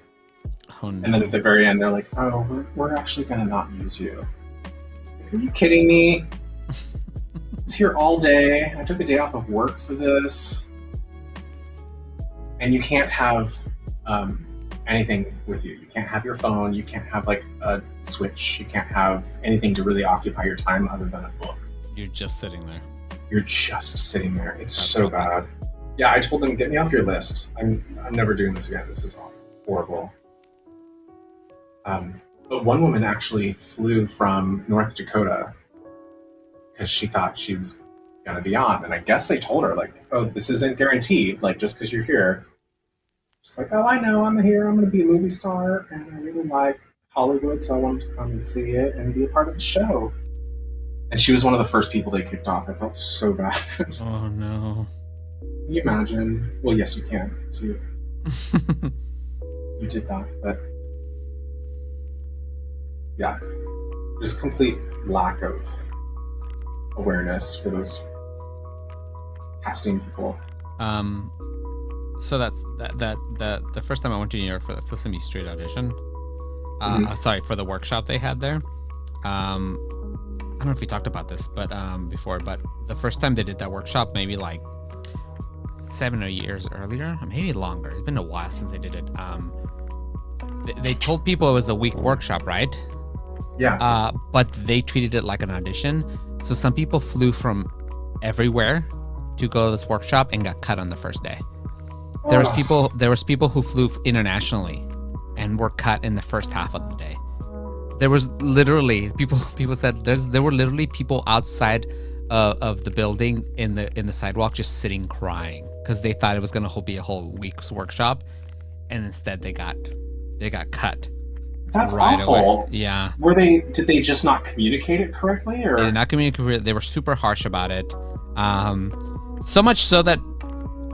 Oh, no. And then at the very end, they're like, oh, we're actually going to not use you. Like, are you kidding me? I was here all day. I took a day off of work for this. And you can't have anything with you. You can't have your phone. You can't have like a Switch. You can't have anything to really occupy your time other than a book. You're just sitting there. You're just sitting there. It's so bad. Yeah, I told them, get me off your list. I'm never doing this again. This is horrible. But one woman actually flew from North Dakota because she thought she was going to be on. And I guess they told her, like, oh, this isn't guaranteed, like, just because you're here. She's like, oh, I know, I'm here. I'm going to be a movie star. And I really like Hollywood, so I wanted to come and see it and be a part of the show. And she was one of the first people they kicked off. I felt so bad. Oh, no. Can you imagine? Well, yes, you can. So you did that, but yeah, just complete lack of awareness for those casting people. So that's the first time I went to New York for that Sesame Street audition. Sorry, for the workshop they had there. I don't know if we talked about this, but before, but the first time they did that workshop, maybe like 7 years earlier, maybe longer. It's been a while since they did it. They told people it was a week workshop, right? Yeah. But they treated it like an audition. So some people flew from everywhere to go to this workshop and got cut on the first day. There was people who flew internationally and were cut in the first half of the day. There was literally people said there were literally people outside of the building in the sidewalk just sitting crying because they thought it was going to be a whole week's workshop, and instead they got cut. That's right awful. Away. Yeah. Did they just not communicate it correctly, or? They did not communicate. They were super harsh about it. So much so that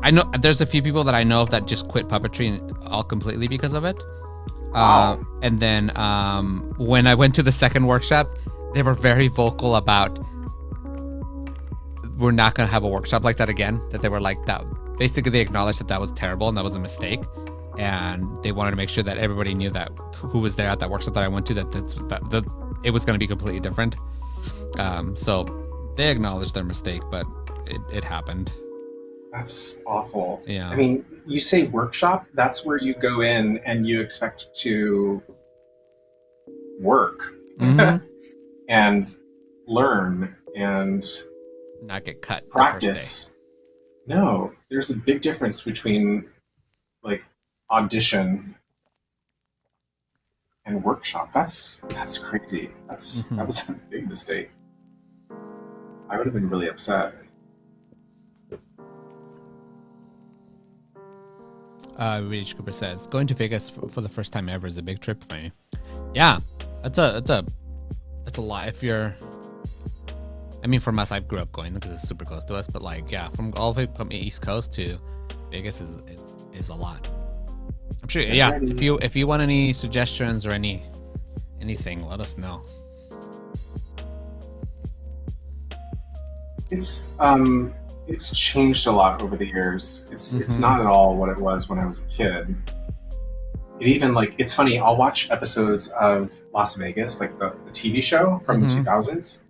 I know there's a few people that I know of that just quit puppetry all completely because of it. Wow. And then when I went to the second workshop, they were very vocal about we're not going to have a workshop like that again. That they were like that. Basically, they acknowledged that was terrible and that was a mistake. And they wanted to make sure that everybody knew that who was there at that workshop that I went to, that it was going to be completely different. So they acknowledged their mistake, but it happened. That's awful. Yeah. I mean, you say workshop, that's where you go in and you expect to work and learn and not get cut. Practice. No, there's a big difference between like audition and workshop. That's crazy. That was a big mistake. I would have been really upset. Rich Cooper says, going to Vegas for the first time ever is a big trip for me. Yeah, that's a lot. If you're, I mean, from us, I grew up going because it's super close to us. But like, yeah, from all the way from the East Coast to Vegas is a lot. I'm sure. Yeah, if you want any suggestions or anything, let us know. It's changed a lot over the years. It's not at all what it was when I was a kid. It even it's funny. I'll watch episodes of Las Vegas, like the TV show from the 2000s,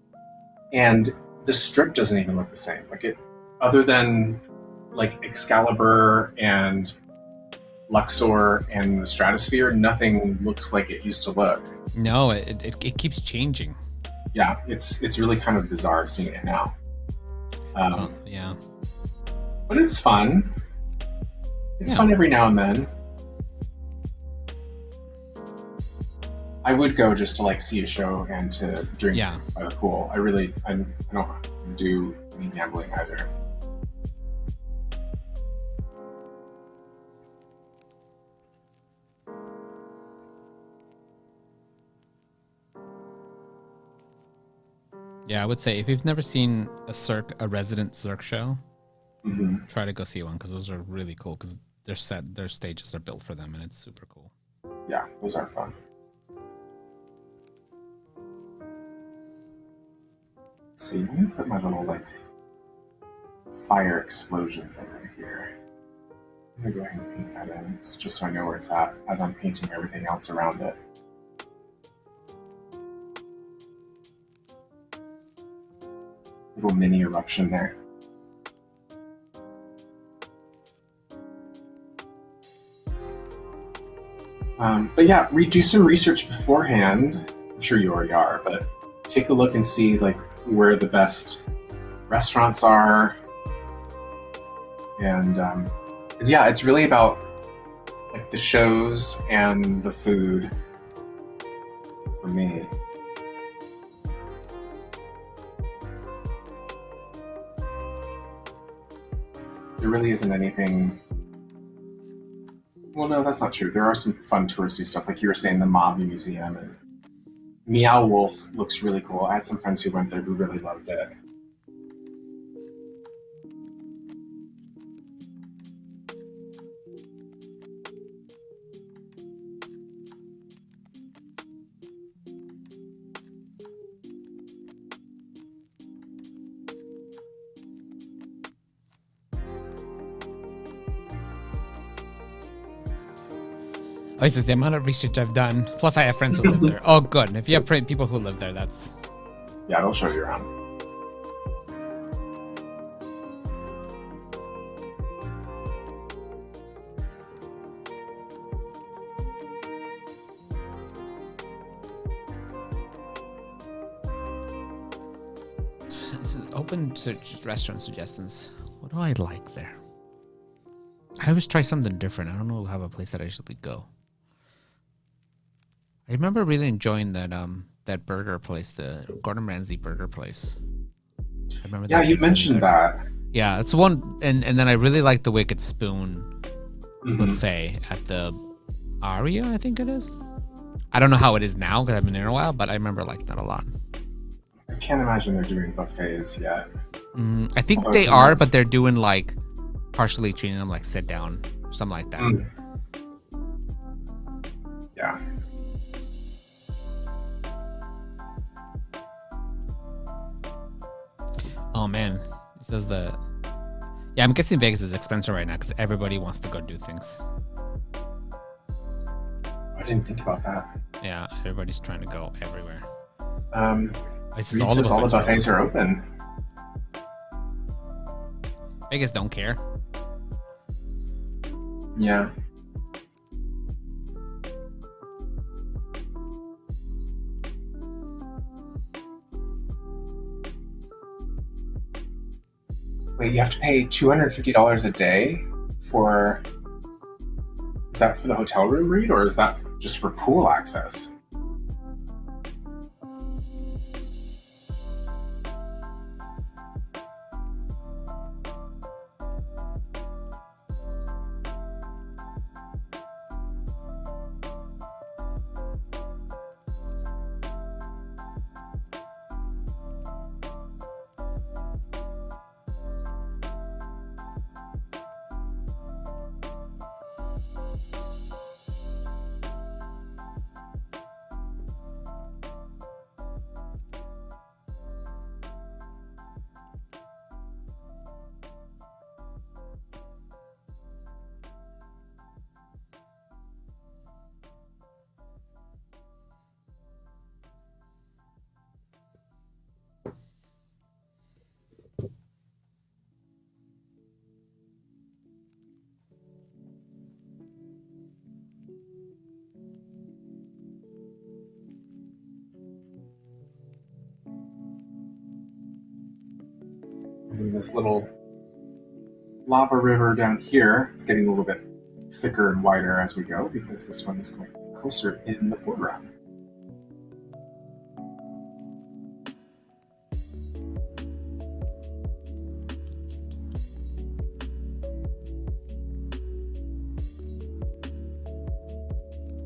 and the strip doesn't even look the same. Other than like Excalibur and Luxor and the Stratosphere, nothing looks like it used to look. No, it keeps changing. Yeah, it's really kind of bizarre seeing it now. Yeah, but it's fun. It's fun every now and then. I would go just to like see a show and to drink Yeah. by the pool. I don't do any gambling either. Yeah, I would say if you've never seen a resident Cirque show, Mm-hmm. try to go see one because those are really cool because their stages are built for them and it's super cool. Yeah, those are fun. Let's see, I'm gonna put my little like fire explosion thing right here. I'm gonna go ahead and paint that in, just so I know where it's at as I'm painting everything else around it. Little mini eruption there. But yeah, do some research beforehand. I'm sure you already are, but take a look and see like where the best restaurants are, and because yeah, it's really about like the shows and the food for me. There really isn't anything. Well, no, that's not true. There are some fun touristy stuff, like you were saying, the Mob Museum and Meow Wolf looks really cool. I had some friends who went there who really loved it. Oh, this is the amount of research I've done. Plus, I have friends who live there. Oh, good. If you have people who live there, that's... Yeah, they'll show you around. This is open search restaurant suggestions. What do I like there? I always try something different. I don't know have a place that I usually go. I remember really enjoying that burger place, the Gordon Ramsay burger place. I remember. Yeah, you mentioned that. Yeah, it's one, and then I really like the Wicked Spoon buffet at the Aria, I think it is. I don't know how it is now because I've been there a while, but I remember liking that a lot. I can't imagine they're doing buffets yet. I think they are, but they're doing like partially treating them like sit down, something like that. Yeah. Oh man, this is the. Yeah, I'm guessing Vegas is expensive right now because everybody wants to go do things. I didn't think about that. Yeah, everybody's trying to go everywhere. All the buffets are open. Vegas don't care. Yeah. Wait, you have to pay $250 a day for... Is that for the hotel room read, or is that just for pool access? And this little lava river down here, it's getting a little bit thicker and wider as we go because this one is going closer in the foreground.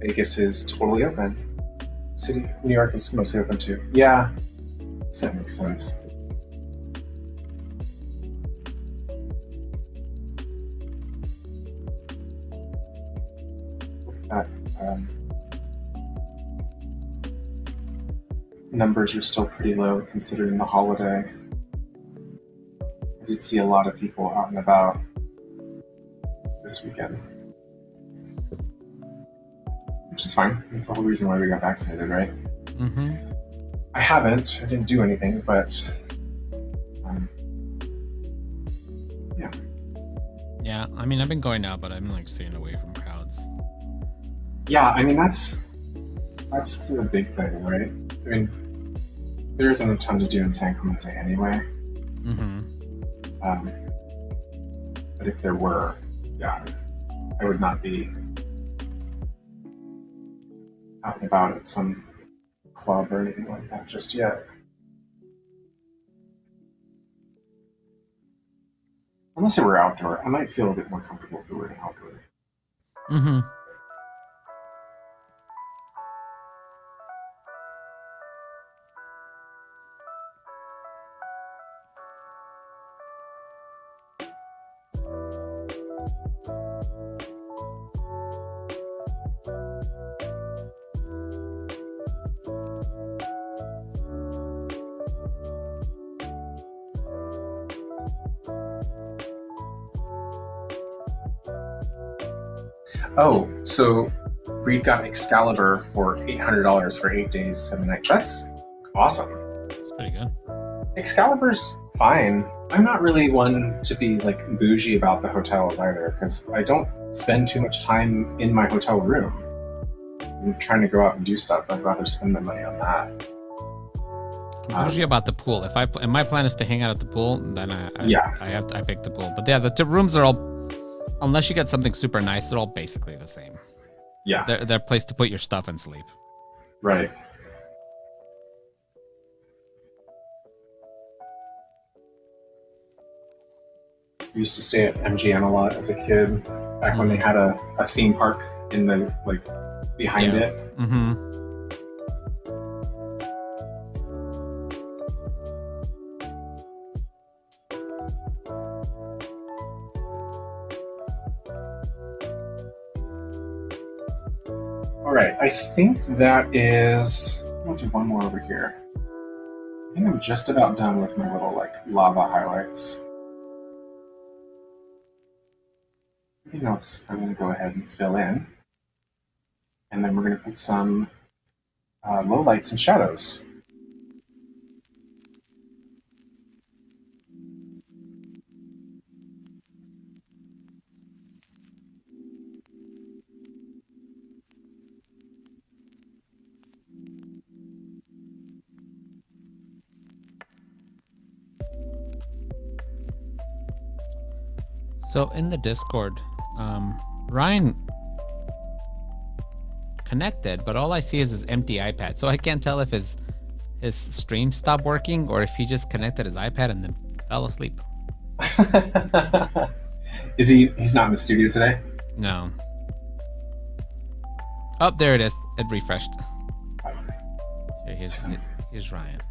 Vegas is totally open. New York is mostly open too. Yeah, does that make sense? That, numbers are still pretty low considering the holiday. I did see a lot of people out and about this weekend, which is fine. That's the whole reason why we got vaccinated, right? Mm-hmm. I haven't. I didn't do anything, but yeah. Yeah, I mean, I've been going out, but I'm like staying away from crowds. Yeah, I mean that's the big thing, right? I mean, there isn't a ton to do in San Clemente anyway. Mm-hmm. But if there were, yeah, I would not be out and about at some club or anything like that just yet. Unless it were outdoor. I might feel a bit more comfortable if it were outdoor. Mm-hmm. Oh, so Reed got Excalibur for $800 for 8 days, 7 nights. That's awesome. It's pretty good. Excalibur's fine. I'm not really one to be like bougie about the hotels either, because I don't spend too much time in my hotel room. I'm trying to go out and do stuff. I'd rather spend my money on that. I'm usually about the pool. If and my plan is to hang out at the pool, then I pick the pool. But yeah, the rooms are all, unless you get something super nice, they're all basically the same. Yeah, they're a place to put your stuff and sleep. Right. I used to stay at MGM a lot as a kid, back when they had a theme park in the like behind it. Mm-hmm. All right, I think that is. I'll do one more over here. I think I'm just about done with my little like lava highlights. Anything else I'm going to go ahead and fill in. And then we're going to put some low lights and shadows. So in the Discord, Ryan connected, but all I see is his empty iPad. So I can't tell if his stream stopped working or if he just connected his iPad and then fell asleep. He's not in the studio today? No. Oh, there it is. It refreshed. So here's Ryan.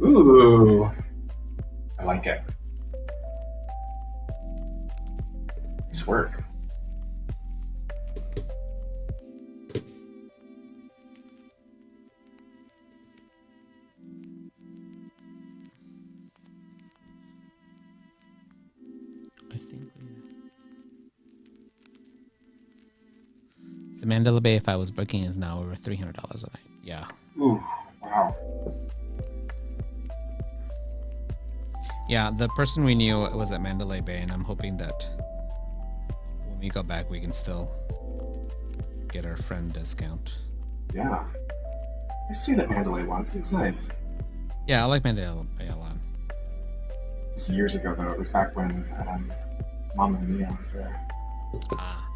Ooh. I like it. Nice work. The Mandela Bay, if I was booking, is now over $300 a night. Yeah. Ooh, wow. Yeah, the person we knew was at Mandalay Bay, and I'm hoping that when we go back, we can still get our friend discount. Yeah. I stayed at Mandalay once. It was nice. Yeah, I like Mandalay Bay a lot. It was years ago, though. It was back when Mama Mia was there. Ah.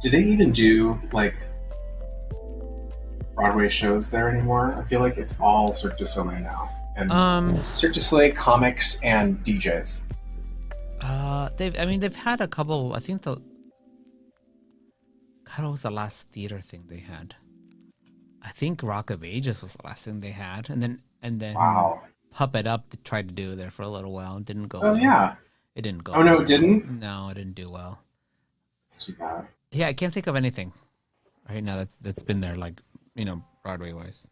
Do they even do, like, Broadway shows there anymore? I feel like it's all Cirque du Soleil now. And Cirque du Soleil, comics, and DJs. They've had a couple. I think What was the last theater thing they had? I think Rock of Ages was the last thing they had, and then Wow. Puppet Up tried to do there for a little while. It didn't go Oh well. yeah. It didn't go Oh no, it well. didn't. No, it didn't do well. It's too bad. Yeah, I can't think of anything right now that's been there, like, Broadway wise.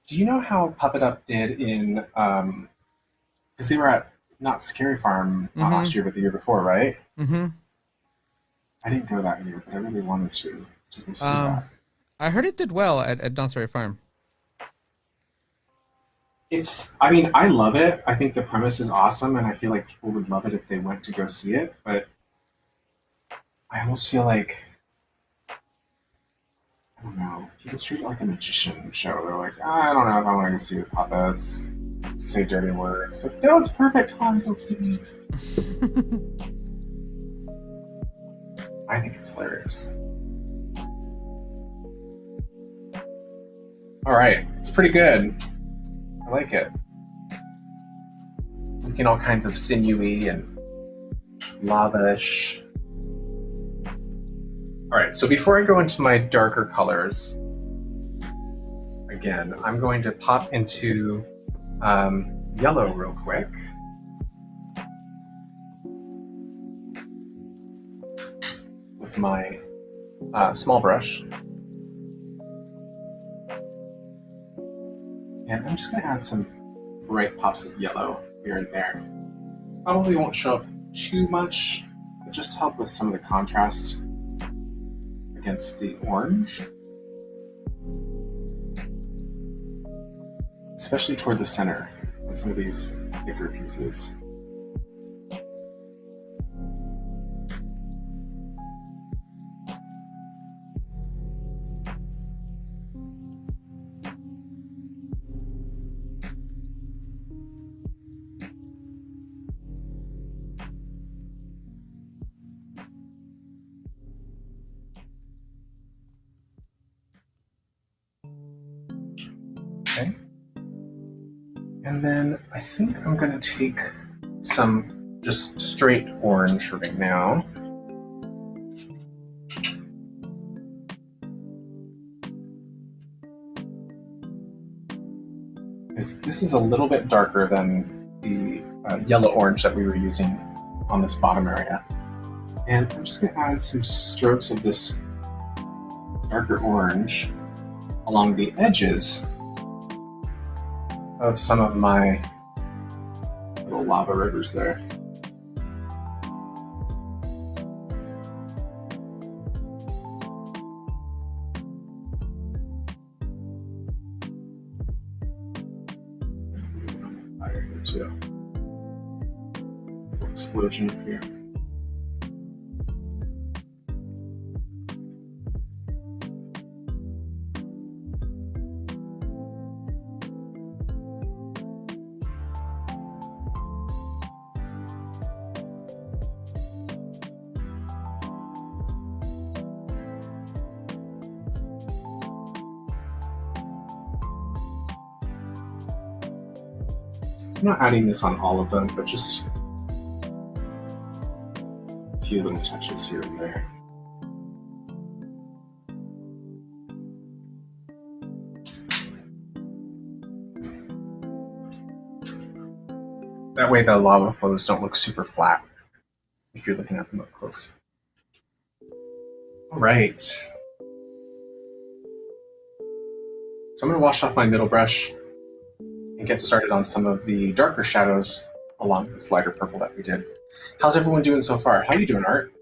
Do you know how Puppet Up did in because they were at not Scary Farm not Mm-hmm. last year but the year before, right? Mm-hmm. I didn't go that year, but I really wanted to go see Um, that. I heard it did well at Knott's Farm. I mean, I love it. I think the premise is awesome, and I feel like people would love it if they went to go see it. But I almost feel like, I don't know, people treat it like a magician show. They're like, I don't know if I want to go see the puppets, say dirty words. But no, it's perfect. Come on, go please. I think it's hilarious. All right, it's pretty good. I like it. Looking all kinds of sinewy and lavish. All right, so before I go into my darker colors, again, I'm going to pop into yellow real quick. With my small brush. And I'm just going to add some bright pops of yellow here and there. Probably won't show up too much, but just help with some of the contrast against the orange. Especially toward the center with some of these thicker pieces. Okay. And then I think I'm going to take some just straight orange right now. This is a little bit darker than the yellow orange that we were using on this bottom area. And I'm just going to add some strokes of this darker orange along the edges of some of my little lava rivers there. Fire here too. Explosion here. I'm not adding this on all of them, but just a few little touches here and there. That way the lava flows don't look super flat if you're looking at them up close. All right. So I'm going to wash off my middle brush and get started on some of the darker shadows along this lighter purple that we did. How's everyone doing so far? How you doing, Art?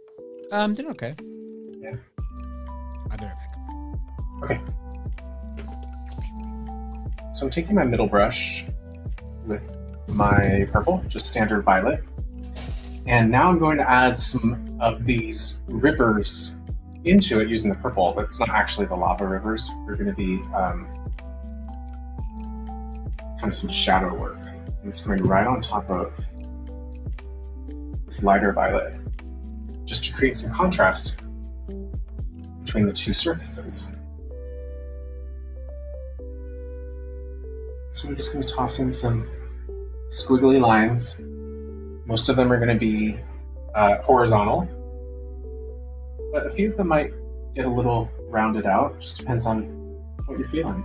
Doing okay. Yeah. I'll be right back. Okay. So I'm taking my middle brush with my purple, just standard violet. And now I'm going to add some of these rivers into it using the purple, but it's not actually the lava rivers. They're going to be kind of some shadow work. And it's going right on top of this lighter violet, just to create some contrast between the two surfaces. So we're just going to toss in some squiggly lines. Most of them are going to be horizontal, but a few of them might get a little rounded out. Just depends on what you're feeling.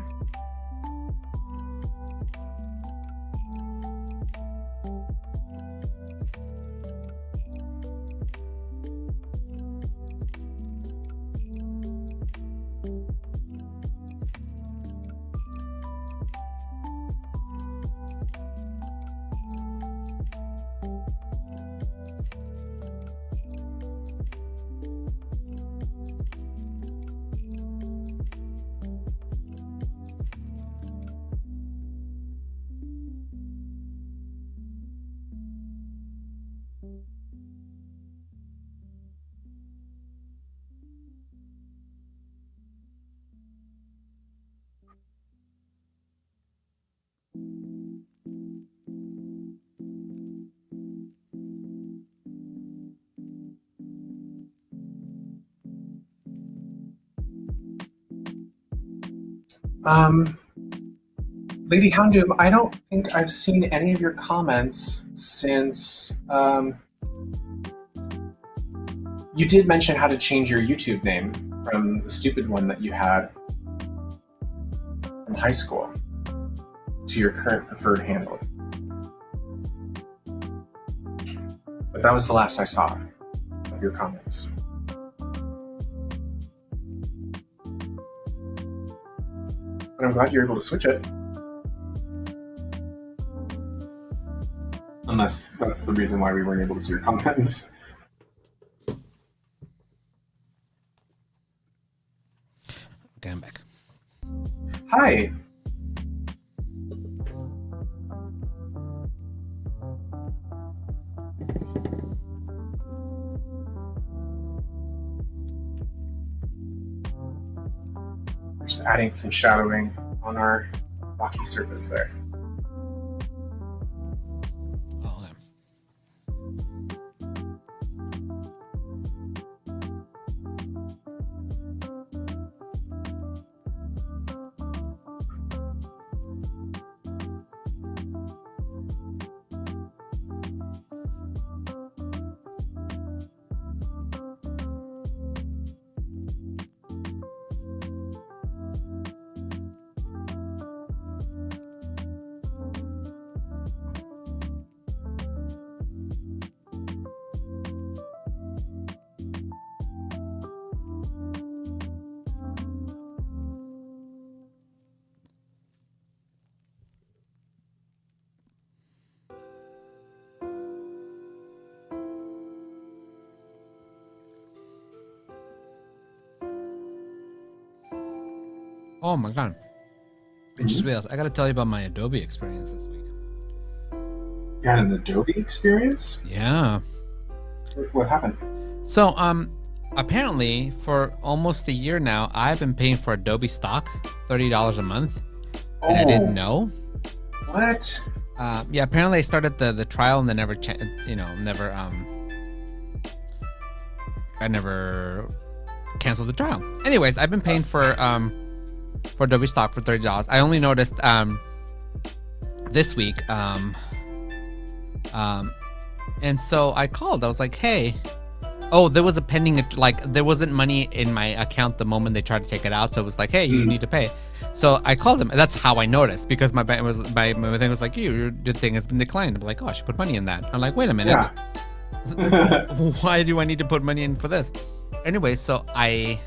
Lady Houndoom, I don't think I've seen any of your comments since you did mention how to change your YouTube name from the stupid one that you had from high school to your current preferred handle. But that was the last I saw of your comments. But I'm glad you're able to switch it. Unless that's the reason why we weren't able to see your comments. Okay, I'm back. Hi. Just adding some shadowing on our rocky surface there. Oh, okay. Oh my god. I just realized I gotta tell you about my Adobe experience this week. You had an Adobe experience? Yeah. What happened? So, apparently for almost a year now, I've been paying for Adobe stock, $30 a month, and I didn't know. What? Yeah, apparently I started the trial and then I never canceled the trial. Anyways, I've been paying for Adobe stock for $30. I only noticed this week and so I called. I was like, hey, oh, there was a pending, like there wasn't money in my account the moment they tried to take it out, so it was like, hey, you need to pay. So I called them. That's how I noticed, because my thing was like, your thing has been declined. I'm like, oh, I should put money in that. I'm like, wait a minute. Yeah. Why do I need to put money in for this? Anyway, so I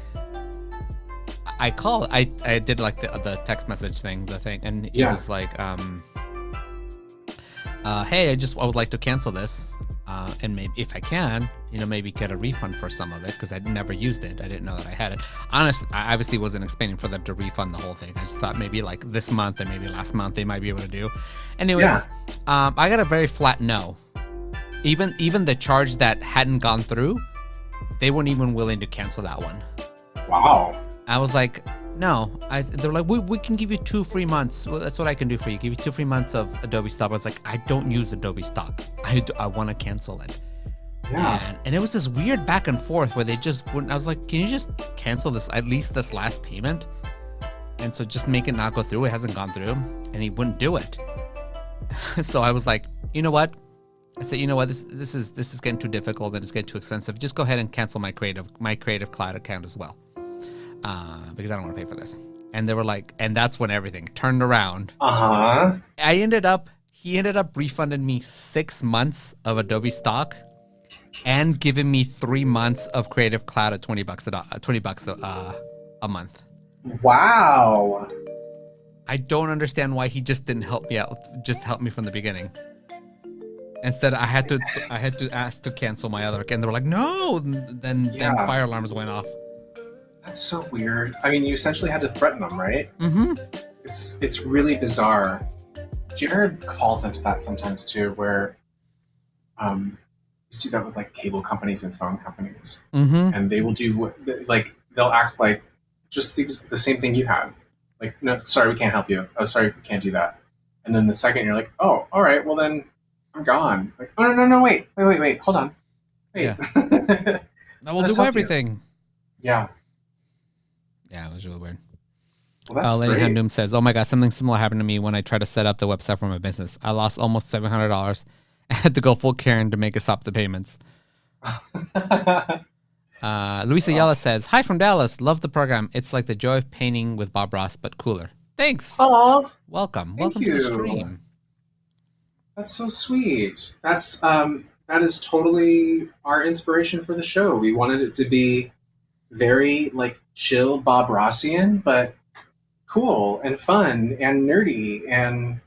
called. I did like the text message thing, and it was like, hey, I would like to cancel this, and maybe if I can, maybe get a refund for some of it, because I'd never used it. I didn't know that I had it. Honestly, I obviously wasn't expecting for them to refund the whole thing. I just thought maybe like this month and maybe last month they might be able to do. Anyways, I got a very flat no. Even the charge that hadn't gone through, they weren't even willing to cancel that one. Wow. I was like, no. They're like, we can give you 2 free months. Well, that's what I can do for you. Give you 2 free months of Adobe stock. I was like, I don't use Adobe stock. I want to cancel it. Yeah. And it was this weird back and forth where they just wouldn't. I was like, can you just cancel this, at least this last payment? And so just make it not go through. It hasn't gone through, and he wouldn't do it. So I was like, you know what? I said, you know what? This is getting too difficult and it's getting too expensive. Just go ahead and cancel my Creative Cloud account as well. because I don't want to pay for this. And they were like, and that's when everything turned around. Uh-huh. He ended up refunding me 6 months of Adobe stock and giving me 3 months of Creative Cloud at $20 a month. Wow. I don't understand why he just didn't help me out. Just help me from the beginning. Instead, I had to ask to cancel my other account. And they were like, no. Then fire alarms went off. That's so weird. I mean, you essentially had to threaten them, right? Mm-hmm. It's really bizarre. Jared falls into that sometimes too, where you do that with like cable companies and phone companies, and they will do like they'll act like just the same thing you had. Like, no, sorry, we can't help you. Oh, sorry, we can't do that. And then the second you're like, oh, all right, well then I'm gone. Like, oh no, wait, hold on, wait. Yeah. I will do everything. Yeah. Yeah, it was really weird. Well, that's Lady great. Handum says, oh my God, something similar happened to me when I tried to set up the website for my business. I lost almost $700. I had to go full Karen to make us stop the payments. Luisa Yala says, hi from Dallas. Love the program. It's like the joy of painting with Bob Ross, but cooler. Thanks. Aw. Welcome. Thank Welcome you. to the stream. That's so sweet. That is totally our inspiration for the show. We wanted it to be very like chill Bob Rossian, but cool and fun and nerdy and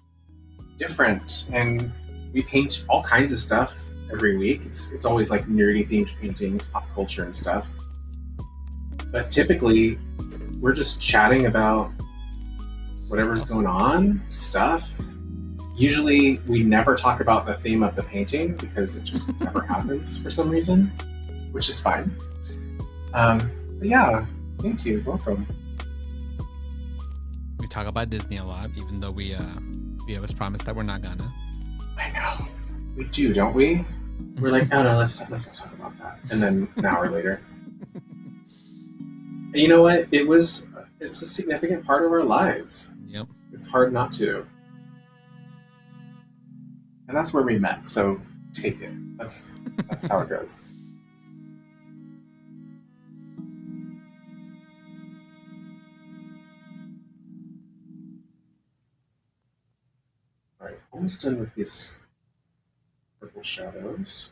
different. And we paint all kinds of stuff every week. It's always like nerdy themed paintings, pop culture and stuff. But typically we're just chatting about whatever's going on, stuff. Usually we never talk about the theme of the painting because it just never happens for some reason, which is fine. But yeah, thank you. Welcome. We talk about Disney a lot, even though we always promise that we're not gonna. I know. We do, don't we? We're like, oh no, let's not talk about that. And then an hour later. You know what? It's a significant part of our lives. Yep. It's hard not to. And that's where we met, so take it. That's how it goes. All right, almost done with these purple shadows.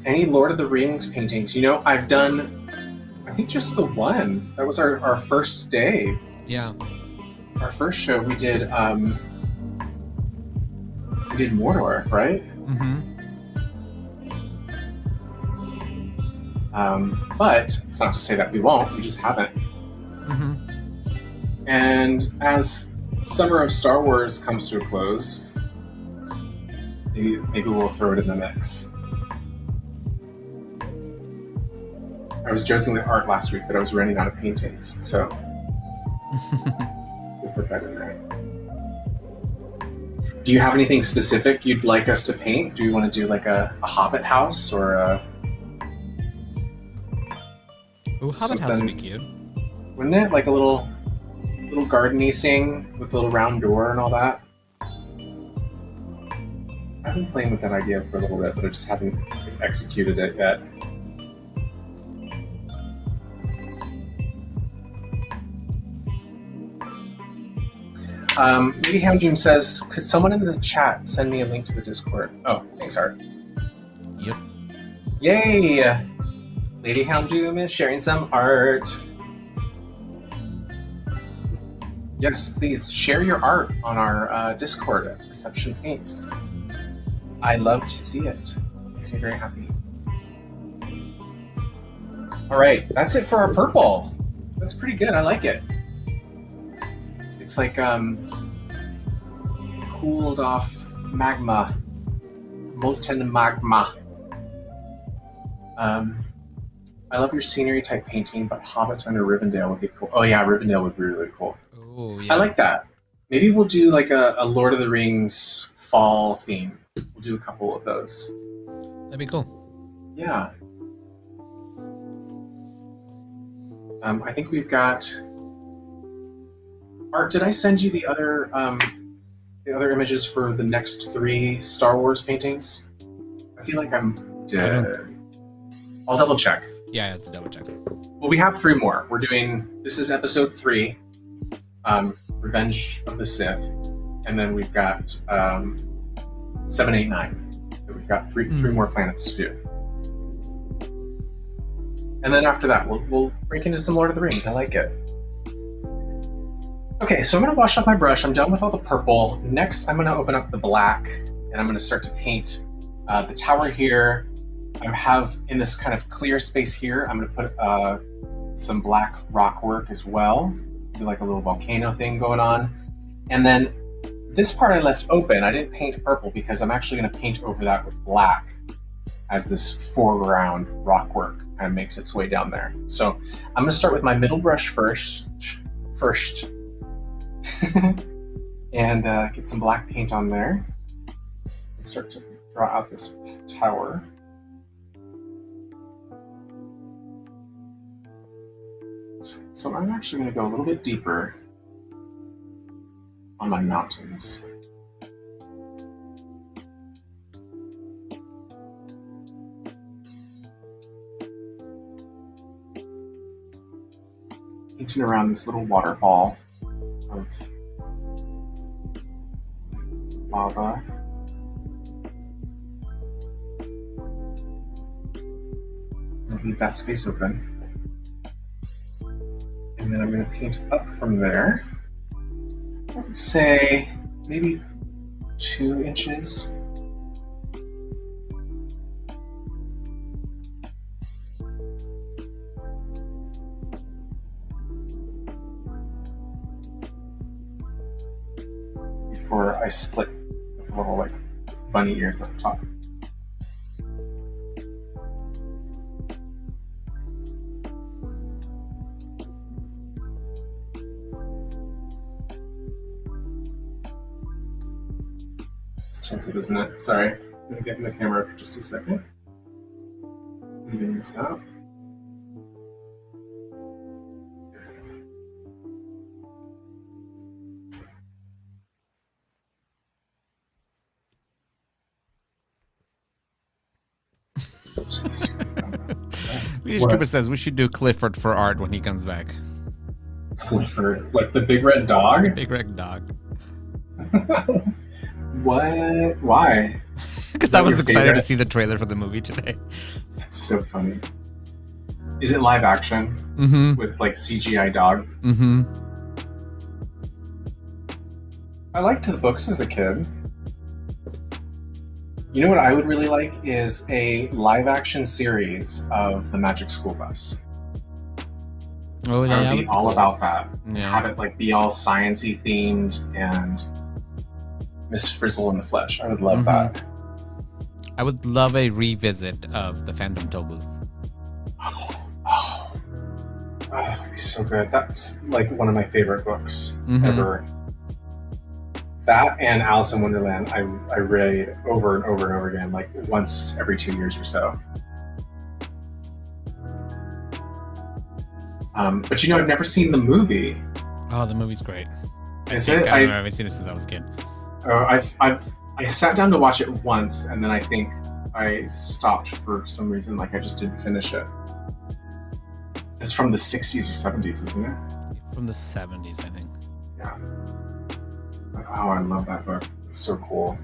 Any Lord of the Rings paintings? You know, I've done, I think just the one. That was our first day. Yeah. Our first show we did Mordor, right? Mm-hmm. But it's not to say that we won't. We just haven't. Mm-hmm. And as Summer of Star Wars comes to a close, maybe we'll throw it in the mix. I was joking with Art last week that I was running out of paintings, so we'll put that in there. Do you have anything specific you'd like us to paint? Do you want to do like a Hobbit house or a... Ooh, Hobbit house would be cute. Wouldn't it? Like a little garden-y thing with a little round door and all that? I've been playing with that idea for a little bit, but I just haven't executed it yet. Lady Houndoom says, could someone in the chat send me a link to the Discord? Oh, thanks, Art. Yep. Yay! Lady Houndoom is sharing some art. Yes, please share your art on our Discord at Perception Paints. I love to see it. It makes me very happy. All right, that's it for our purple. That's pretty good. I like it. It's like cooled off magma, molten magma. I love your scenery type painting, but Hobbit under Rivendell would be cool. Oh yeah, Rivendell would be really cool. Oh yeah. I like that. Maybe we'll do like a Lord of the Rings fall theme. We'll do a couple of those. That'd be cool. Yeah. I think we've got... Art, did I send you the other images for the next 3 Star Wars paintings? I feel like I'm did. I'll double check. Yeah, I have to double check. Well, we have 3 more. This is episode 3, Revenge of the Sith, and then we've got 7, 8, 9. So we've got three more planets to do. And then after that, we'll break into some Lord of the Rings. I like it. Okay, so I'm going to wash off my brush. I'm done with all the purple. Next, I'm going to open up the black, and I'm going to start to paint the tower here. I have, in this kind of clear space here, I'm going to put some black rock work as well. Do like a little volcano thing going on. And then this part I left open. I didn't paint purple because I'm actually going to paint over that with black as this foreground rock work kind of makes its way down there. So I'm going to start with my middle brush first. And get some black paint on there. And start to draw out this tower. So I'm actually going to go a little bit deeper on my mountains. Painting around this little waterfall of lava. I'll leave that space open. And then I'm going to paint up from there. I would say maybe 2 inches. Before I split with little like bunny ears at the top. It's tilted, isn't it? Sorry. I'm going to get in the camera for just a second. Leaving this out. Beach Cooper says we should do Clifford for art when he comes back. Clifford, like the big red dog? The big red dog. What? Why? Because I was excited to see the trailer for the movie today. That's so funny. Is it live action? With like CGI dog? I liked the books as a kid. You know what I would really like is a live action series of the Magic School Bus. Oh yeah, I would be all about that. Yeah. Have it like be all science-y themed and Miss Frizzle in the flesh. I would love that. I would love a revisit of the Phantom Toll Booth. Oh, that would be so good. That's like one of my favorite books ever. That and Alice in Wonderland, I read over and over and over again, like once every 2 years or so. But you know, I've never seen the movie. Oh, the movie's great. I haven't seen it since I was a kid. I sat down to watch it once, and then I think I stopped for some reason. Like I just didn't finish it. It's from the 60s or 70s, isn't it? From the 70s, I think. Yeah. Oh, I love that book. It's so cool.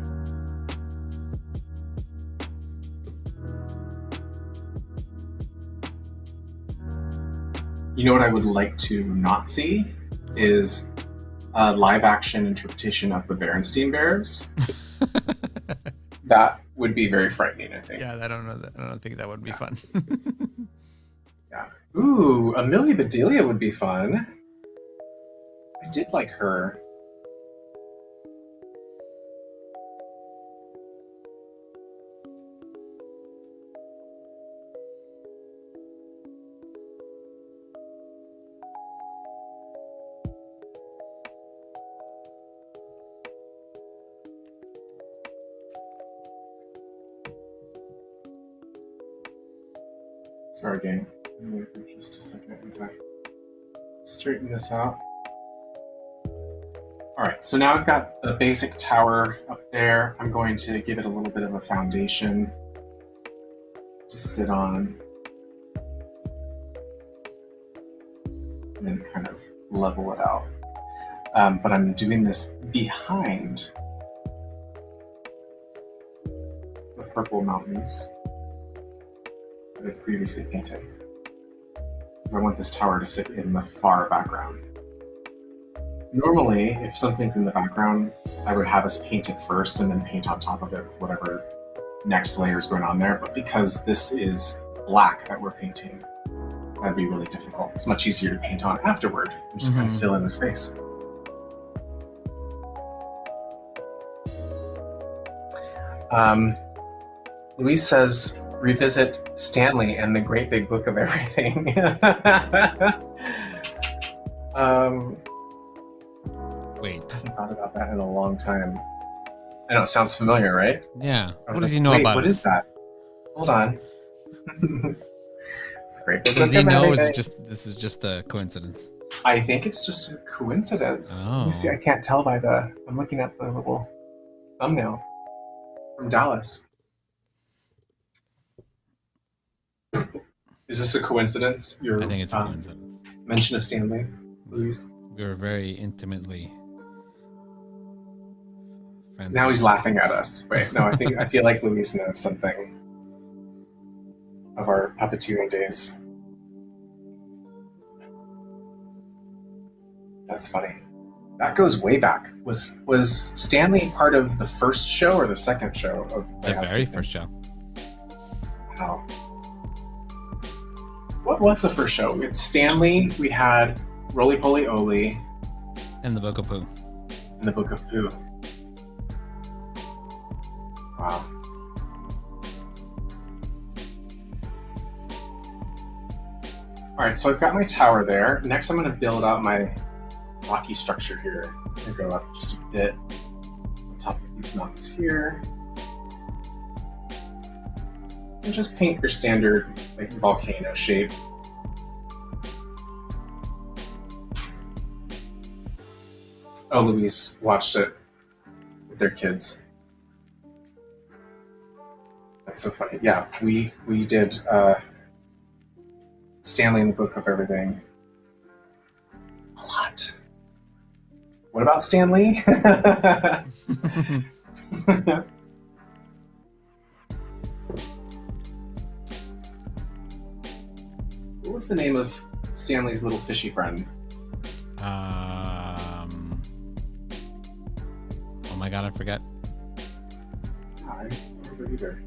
You know what I would like to not see is a live action interpretation of the Berenstain Bears. That would be very frightening, I think. Yeah, I don't know. I don't think that would be fun. Yeah. Ooh, Amelia Bedelia would be fun. I did like her. Sorry, gang. I'm gonna wait for just a second as I straighten this out. All right, so now I've got the basic tower up there. I'm going to give it a little bit of a foundation. to sit on. And then kind of level it out. But I'm doing this behind the purple mountains that I've previously painted. Because I want this tower to sit in the far background. Normally, if something's in the background, I would have us paint it first and then paint on top of it with whatever next layer is going on there. But because this is black that we're painting, that'd be really difficult. It's much easier to paint on afterward and just kind of fill in the space. Louise says, revisit Stanley and the Great Big Book of Everything. Wait. I haven't thought about that in a long time. I know, it sounds familiar, right? Yeah. What does like, he know about what us? is that? Hold on. It's a Great Big Book Does he of know, or Everything. this is just a coincidence? I think it's just a coincidence. Oh. Let me see, I can't tell by I'm looking at the little thumbnail from Dallas. Is this a coincidence? I think it's a coincidence. Mention of Stanley, Louise. We were very intimately friends. Now he's laughing at us. Wait, no, I feel like Louise knows something of our puppeteering days. That's funny. That goes way back. Was Stanley part of the first show or the second show of The very first show. Wow. What was the first show? We had Stanley, we had Roly Poly Oly, And the Book of Pooh. and the Book of Pooh. Wow. Alright, so I've got my tower there. Next I'm going to build out my rocky structure here. I'm going to go up just a bit on top of these mountains here. And just paint your standard like volcano shape. Oh, Louise watched it with their kids. That's so funny. Yeah, we did Stanley in the Book of Everything a lot. What about Stanley? What was the name of Stanley's little fishy friend? Oh my god, I forget. I don't remember either.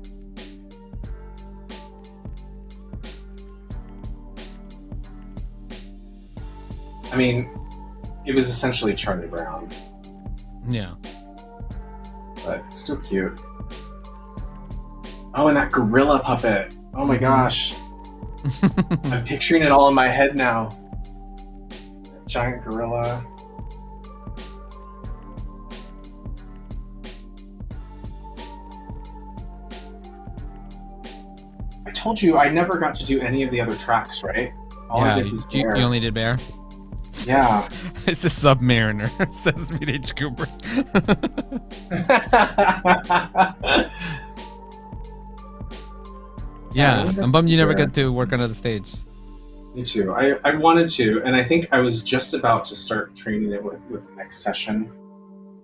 I mean, it was essentially Charlie Brown, Yeah. but still cute. Oh, and that gorilla puppet. Oh my gosh. I'm picturing it all in my head now. That giant gorilla. I told you I never got to do any of the other tracks, right? All I Yeah, did was you Bear. only did Bear? Yeah. It's a Submariner, says Meet H. Cooper. Yeah, I'm bummed you never got to work on the stage. Me too. I wanted to, and I think I was just about to start training it with the next session,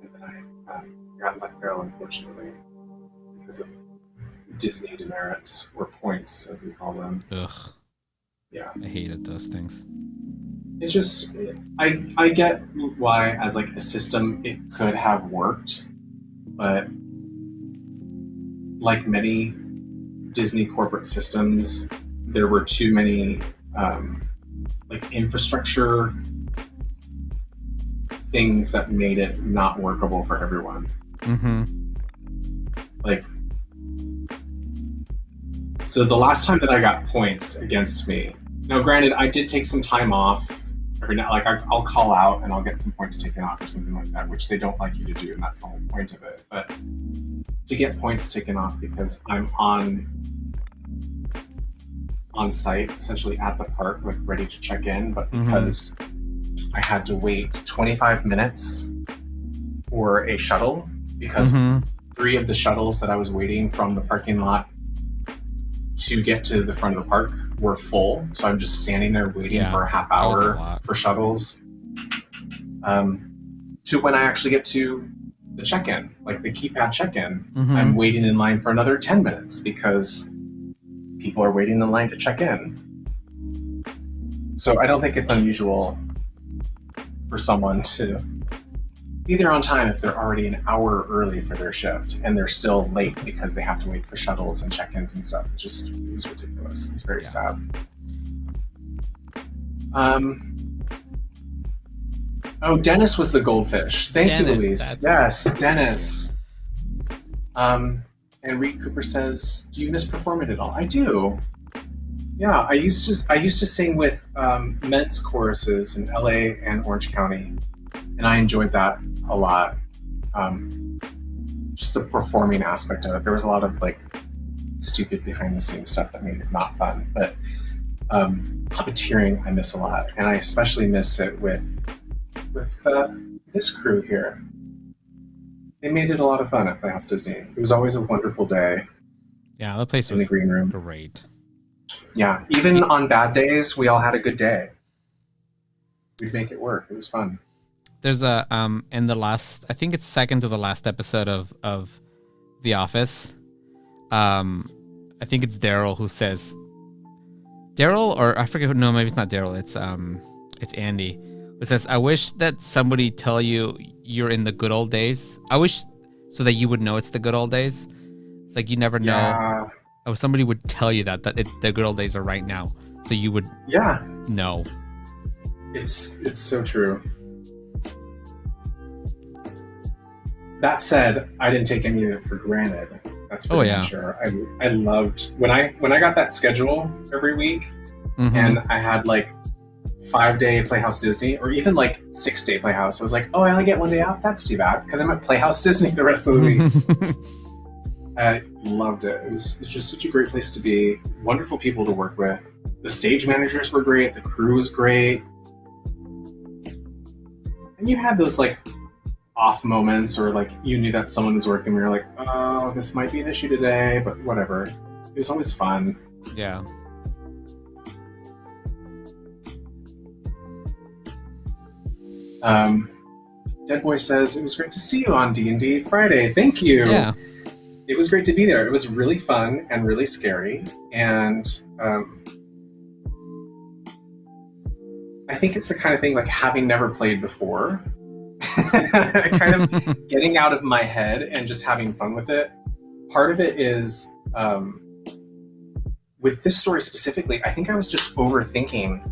and then I got let go, unfortunately, because of Disney demerits, or points, as we call them. Ugh. Yeah. I hated those things. It's just, I get why, as like a system, it could have worked, but like many Disney corporate systems, there were too many like infrastructure things that made it not workable for everyone. Mm-hmm. Like, so the last time that I got points against me, now granted, I did take some time off every night. Like I'll call out and I'll get some points taken off or something like that, which they don't like you to do, and that's the whole point of it. But to get points taken off because I'm on site, essentially at the park, like ready to check in, but because I had to wait 25 minutes for a shuttle, because 3 of the shuttles that I was waiting from the parking lot to get to the front of the park were full, so I'm just standing there waiting Yeah, for a half that was a hour lot. for shuttles. To when I actually get to the check-in, like the keypad check-in, I'm waiting in line for another 10 minutes because people are waiting in line to check in. So I don't think it's unusual for someone to be there on time if they're already an hour early for their shift and they're still late because they have to wait for shuttles and check-ins and stuff. It was ridiculous. It was very sad. Oh, Dennis was the goldfish. Thank you, Louise. Yes, Dennis. And Reed Cooper says, "Do you miss performing at all?" I do. Yeah, I used to sing with men's choruses in LA and Orange County, and I enjoyed that a lot. Just the performing aspect of it. There was a lot of like stupid behind the scenes stuff that made it not fun, but puppeteering I miss a lot, and I especially miss it with this crew here. They made it a lot of fun at Playhouse Disney. It was always a wonderful day. Yeah, the place in was the green room. Great. Yeah, even on bad days, we all had a good day. We'd make it work. It was fun. There's a in the last, I think it's second to the last episode of The Office. I think it's Daryl who says, Daryl, or I forget. No, maybe it's not Daryl. It's Andy. It says, "I wish that somebody tell you you're in the good old days. I wish so that you would know it's the good old days. It's like you never know. Yeah. Oh, somebody would tell you that the good old days are right now, so you would know." It's so true. That said, I didn't take any of it for granted. That's for sure. I loved when I got that schedule every week, and I had like 5-day Playhouse Disney, or even like 6-day Playhouse. I was like, oh, I only get 1 day off? That's too bad, because I'm at Playhouse Disney the rest of the week. I loved it. It's just such a great place to be. Wonderful people to work with. The stage managers were great. The crew was great. And you had those like off moments, or like you knew that someone was working and you're like, oh, this might be an issue today, but whatever. It was always fun. Yeah. Dead Boy says, "It was great to see you on D&D Friday." Thank you. Yeah. It was great to be there. It was really fun and really scary. And I think it's the kind of thing, like, having never played before, kind of getting out of my head and just having fun with it. Part of it is, with this story specifically, I think I was just overthinking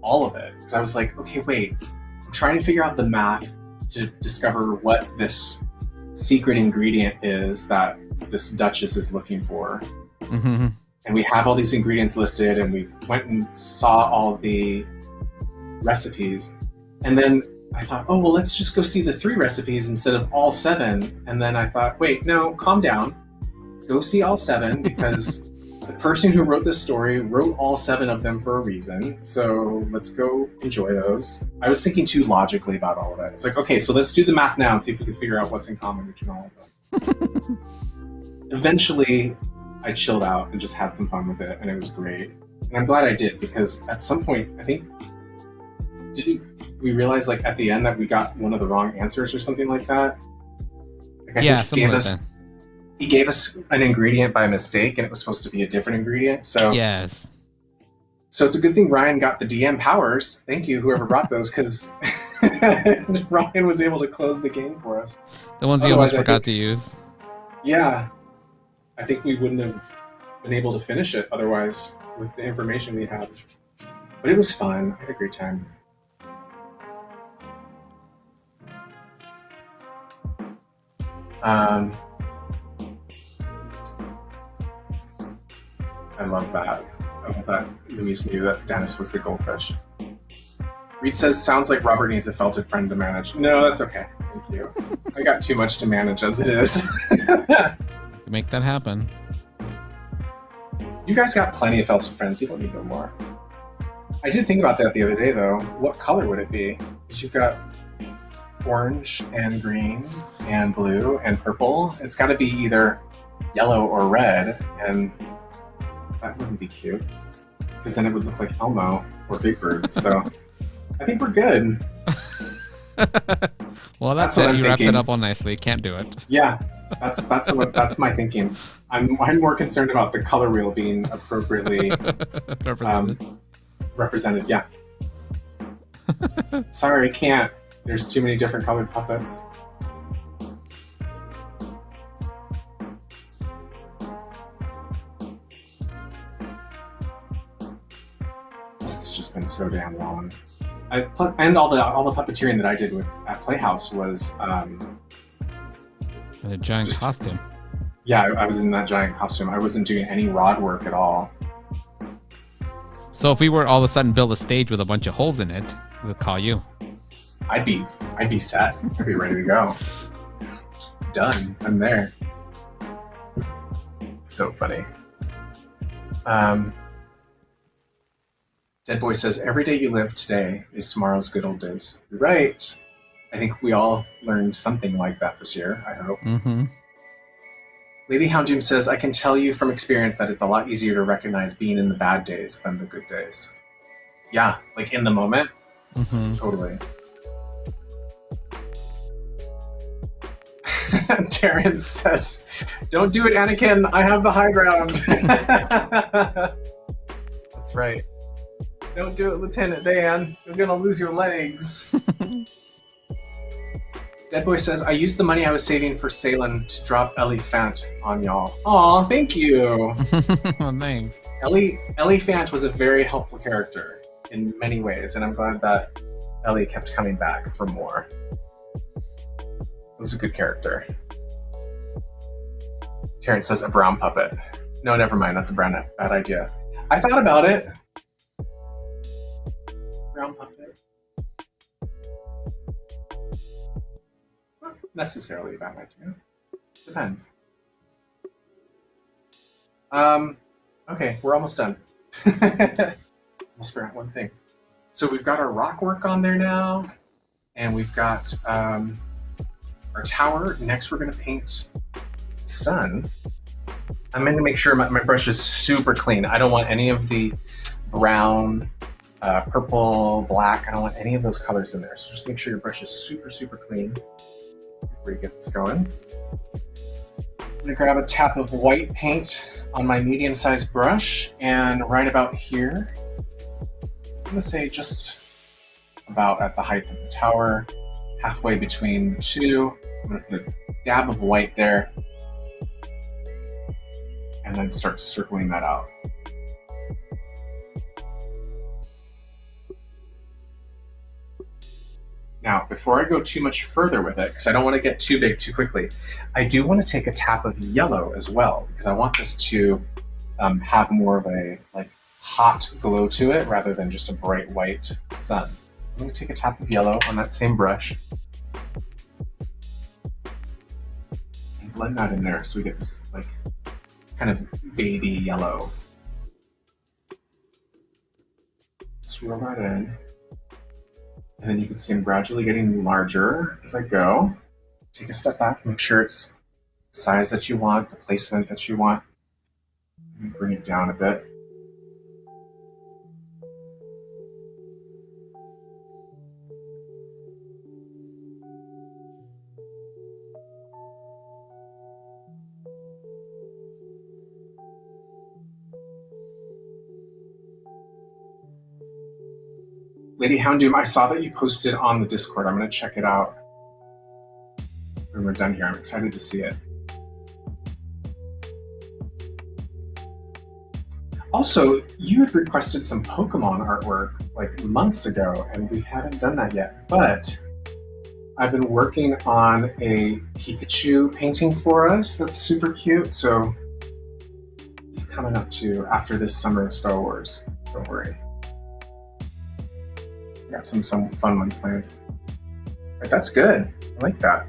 all of it. Because I was like, okay, wait, I'm trying to figure out the math to discover what this secret ingredient is that this Duchess is looking for. And we have all these ingredients listed, and we went and saw all the recipes. And then I thought, oh, well, let's just go see the 3 recipes instead of all 7. And then I thought, wait, no, calm down. Go see all 7, because the person who wrote this story wrote all 7 of them for a reason. So let's go enjoy those. I was thinking too logically about all of it. It's like, okay, so let's do the math now and see if we can figure out what's in common between all of them. Eventually, I chilled out and just had some fun with it, and it was great. And I'm glad I did, because at some point, I think, didn't we realize, like, at the end that we got one of the wrong answers or something like that? Like, I think he gave us an ingredient by mistake, and it was supposed to be a different ingredient. So yes. So it's a good thing Ryan got the DM powers. Thank you, whoever brought those, because Ryan was able to close the game for us. The ones you almost forgot to use. Yeah. I think we wouldn't have been able to finish it otherwise with the information we had. But it was fun. I had a great time. I love that. I love that Louise knew that Dennis was the goldfish. Reed says, "Sounds like Robert needs a felted friend to manage." No, that's okay. Thank you. I got too much to manage as it is. Make that happen. You guys got plenty of felted friends. You don't need no more. I did think about that the other day, though. What color would it be? Because you've got orange and green and blue and purple. It's got to be either yellow or red. And That wouldn't be cute. Because then it would look like Elmo or Big Bird. So I think we're good. Well, that's what it. I'm You wrapped it thinking. up all nicely. Can't do it. Yeah, that's my thinking. I'm more concerned about the color wheel being appropriately represented. Yeah. Sorry, I can't. There's too many different colored puppets. It's just been so damn long. And all the puppeteering that I did at Playhouse was In a giant Just- costume. yeah, I was in that giant costume. I wasn't doing any rod work at all. So if we were all of a sudden build a stage with a bunch of holes in it, we'll call you. I'd be set. I'd be ready to go. Done. I'm there. So funny. Dead Boy says, every day you live today is tomorrow's good old days. You're right. I think we all learned something like that this year, I hope. Mm-hmm. Lady Houndoom says, I can tell you from experience that it's a lot easier to recognize being in the bad days than the good days. Yeah, like in the moment. Mm-hmm. Totally. Terrence says, don't do it, Anakin. I have the high ground. That's right. Don't do it, Lieutenant Dan. You're going to lose your legs. Dead Boy says, I used the money I was saving for Salem to drop Ellie Fant on y'all. Aw, thank you. Well, thanks. Ellie Fant was a very helpful character in many ways, and I'm glad that Ellie kept coming back for more. It was a good character. Terrence says, a brown puppet. No, never mind. That's a bad idea. I thought about it. Brown puppet. Not necessarily a bad idea. Depends. Okay, we're almost done. Almost forgot one thing. So we've got our rock work on there now, and we've got our tower. Next, we're going to paint the sun. I'm going to make sure my brush is super clean. I don't want any of the brown, purple, black. I don't want any of those colors in there. So just make sure your brush is super, super clean before you get this going. I'm going to grab a tap of white paint on my medium-sized brush, and right about here, I'm going to say just about at the height of the tower, halfway between the two. I'm going to put a dab of white there, and then start circling that out. Now, before I go too much further with it, because I don't want to get too big too quickly, I do want to take a tap of yellow as well, because I want this to have more of a hot glow to it rather than just a bright white sun. I'm going to take a tap of yellow on that same brush and blend that in there so we get this kind of baby yellow. Swirl that in. And then you can see I'm gradually getting larger as I go. Take a step back, make sure it's the size that you want, the placement that you want. Bring it down a bit. Lady Houndoom, I saw that you posted on the Discord. I'm going to check it out when we're done here. I'm excited to see it. Also, you had requested some Pokemon artwork months ago, and we haven't done that yet. But I've been working on a Pikachu painting for us that's super cute. So it's coming up to after this summer of Star Wars. Don't worry. Got some fun ones planned. But that's good. I like that.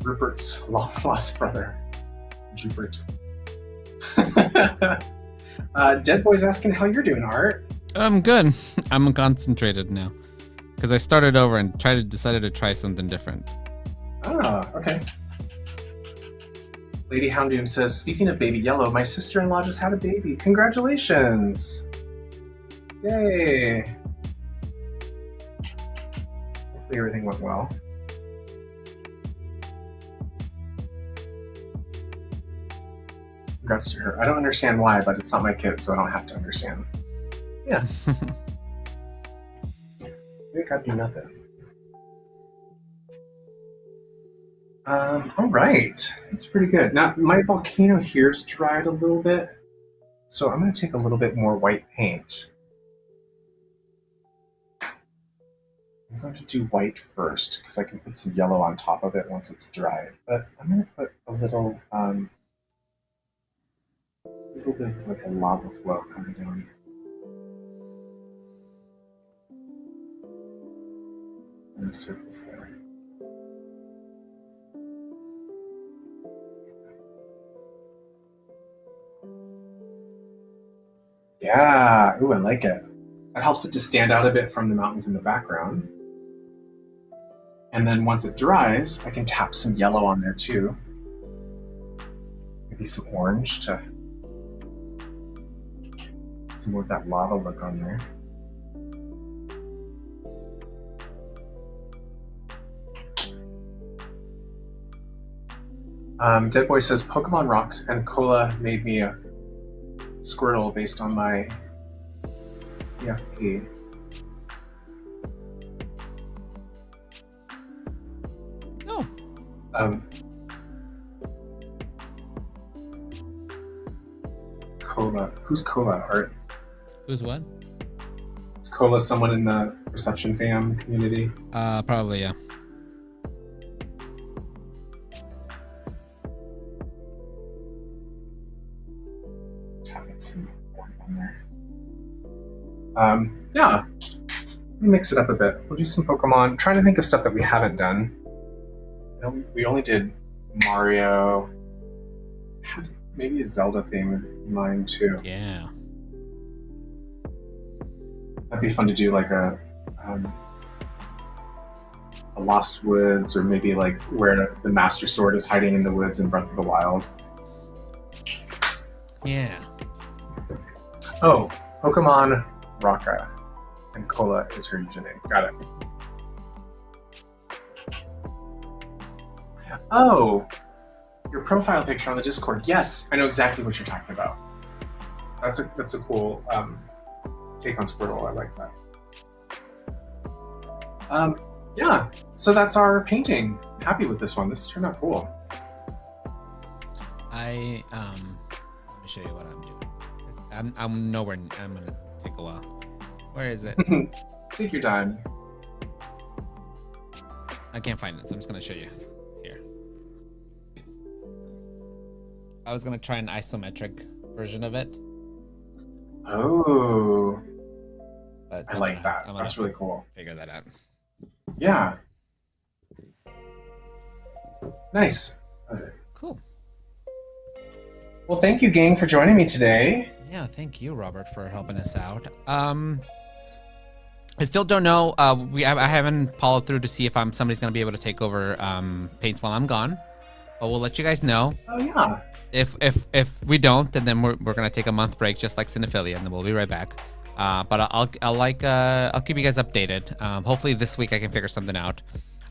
Rupert's long lost brother, Jupert. Dead Boy's asking how you're doing, Art. I'm good. I'm concentrated now because I started over and decided to try something different. Ah, okay. Lady Houndoom says, speaking of baby yellow, my sister-in-law just had a baby. Congratulations! Yay! Hopefully everything went well. Congrats to her. I don't understand why, but it's not my kid, so I don't have to understand. Yeah. We gotta do nothing. All right, that's pretty good. Now, my volcano here's dried a little bit, so I'm going to take a little bit more white paint. I'm going to do white first, because I can put some yellow on top of it once it's dried. But I'm going to put a little bit of like a lava flow coming down. On the surface there. Yeah, ooh, I like it. That helps it to stand out a bit from the mountains in the background. And then once it dries, I can tap some yellow on there too. Maybe some orange to some more of that lava look on there. Dead Boy says, Pokemon Rocks and Cola made me a Squirtle based on my EFP. Oh. Cola. Who's Cola, Art? Who's what? Is Cola someone in the Reception fam community? Probably, yeah. Some on there. Yeah. Let me mix it up a bit. We'll do some Pokemon. I'm trying to think of stuff that we haven't done. We only did Mario. Maybe a Zelda theme in mind too. Yeah. That'd be fun to do like a Lost Woods, or maybe like where the Master Sword is hiding in the woods in Breath of the Wild. Yeah. Oh, Pokemon Rocka, and Cola is her username. Got it. Oh, your profile picture on the Discord. Yes, I know exactly what you're talking about. That's a cool take on Squirtle. I like that. Yeah, so that's our painting. Happy with this one. This turned out cool. Let me show you what I'm doing. I'm nowhere. I'm gonna take a while. Where is it? Take your time. I can't find it, so I'm just gonna show you here. I was gonna try an isometric version of it. Oh, but I like that. That's really cool. Figure that out. Yeah. Nice. Cool. Well, thank you, gang, for joining me today. Yeah, thank you, Robert, for helping us out. I still don't know. I haven't followed through to see if somebody's gonna be able to take over paints while I'm gone, but we'll let you guys know. Oh yeah. If we don't, then we're gonna take a month break, just like Cinephilia, and then we'll be right back. But I'll keep you guys updated. Hopefully this week I can figure something out,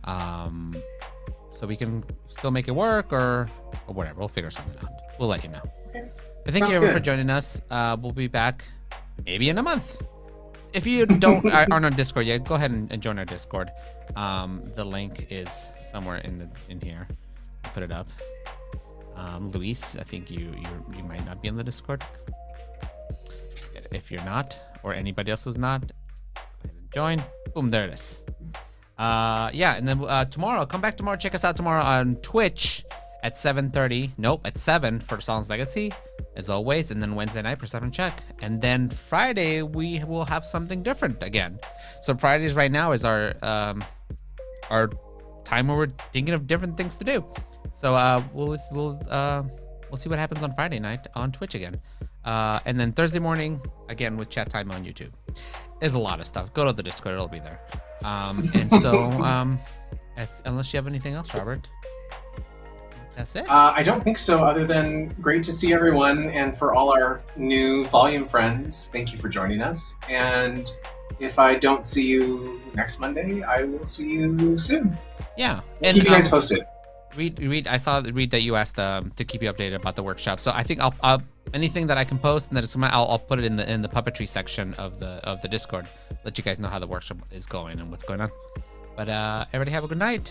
so we can still make it work or whatever. We'll figure something out. We'll let you know. Okay. But thank you everyone for joining us. We'll be back maybe in a month. If you don't aren't on Discord yet, go ahead and join our Discord. The link is somewhere in here. I'll put it up. Luis, I think you might not be in the Discord. If you're not, or anybody else who's not, go ahead and join. Boom, there it is. Yeah, and then tomorrow, come back tomorrow. Check us out tomorrow on Twitch at 7:30. Nope, at 7 for Song's Legacy, as always. And then Wednesday night, Perception Check. And then Friday, we will have something different again. So Fridays right now is our time where we're thinking of different things to do. So we'll see what happens on Friday night on Twitch again. And then Thursday morning, again, with chat time on YouTube. There's a lot of stuff. Go to the Discord, it'll be there. And so, unless you have anything else, Robert, That's it. I don't think so, other than great to see everyone. And for all our new volume friends, thank you for joining us. And if I don't see you next Monday, I will see you soon. Yeah. We'll keep you guys posted. Reed, I saw that you asked to keep you updated about the workshop. So I think I'll anything that I can post and that is I'll put it in the puppetry section of the Discord. Let you guys know how the workshop is going and what's going on. But everybody have a good night.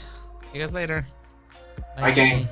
See you guys later. Bye gang.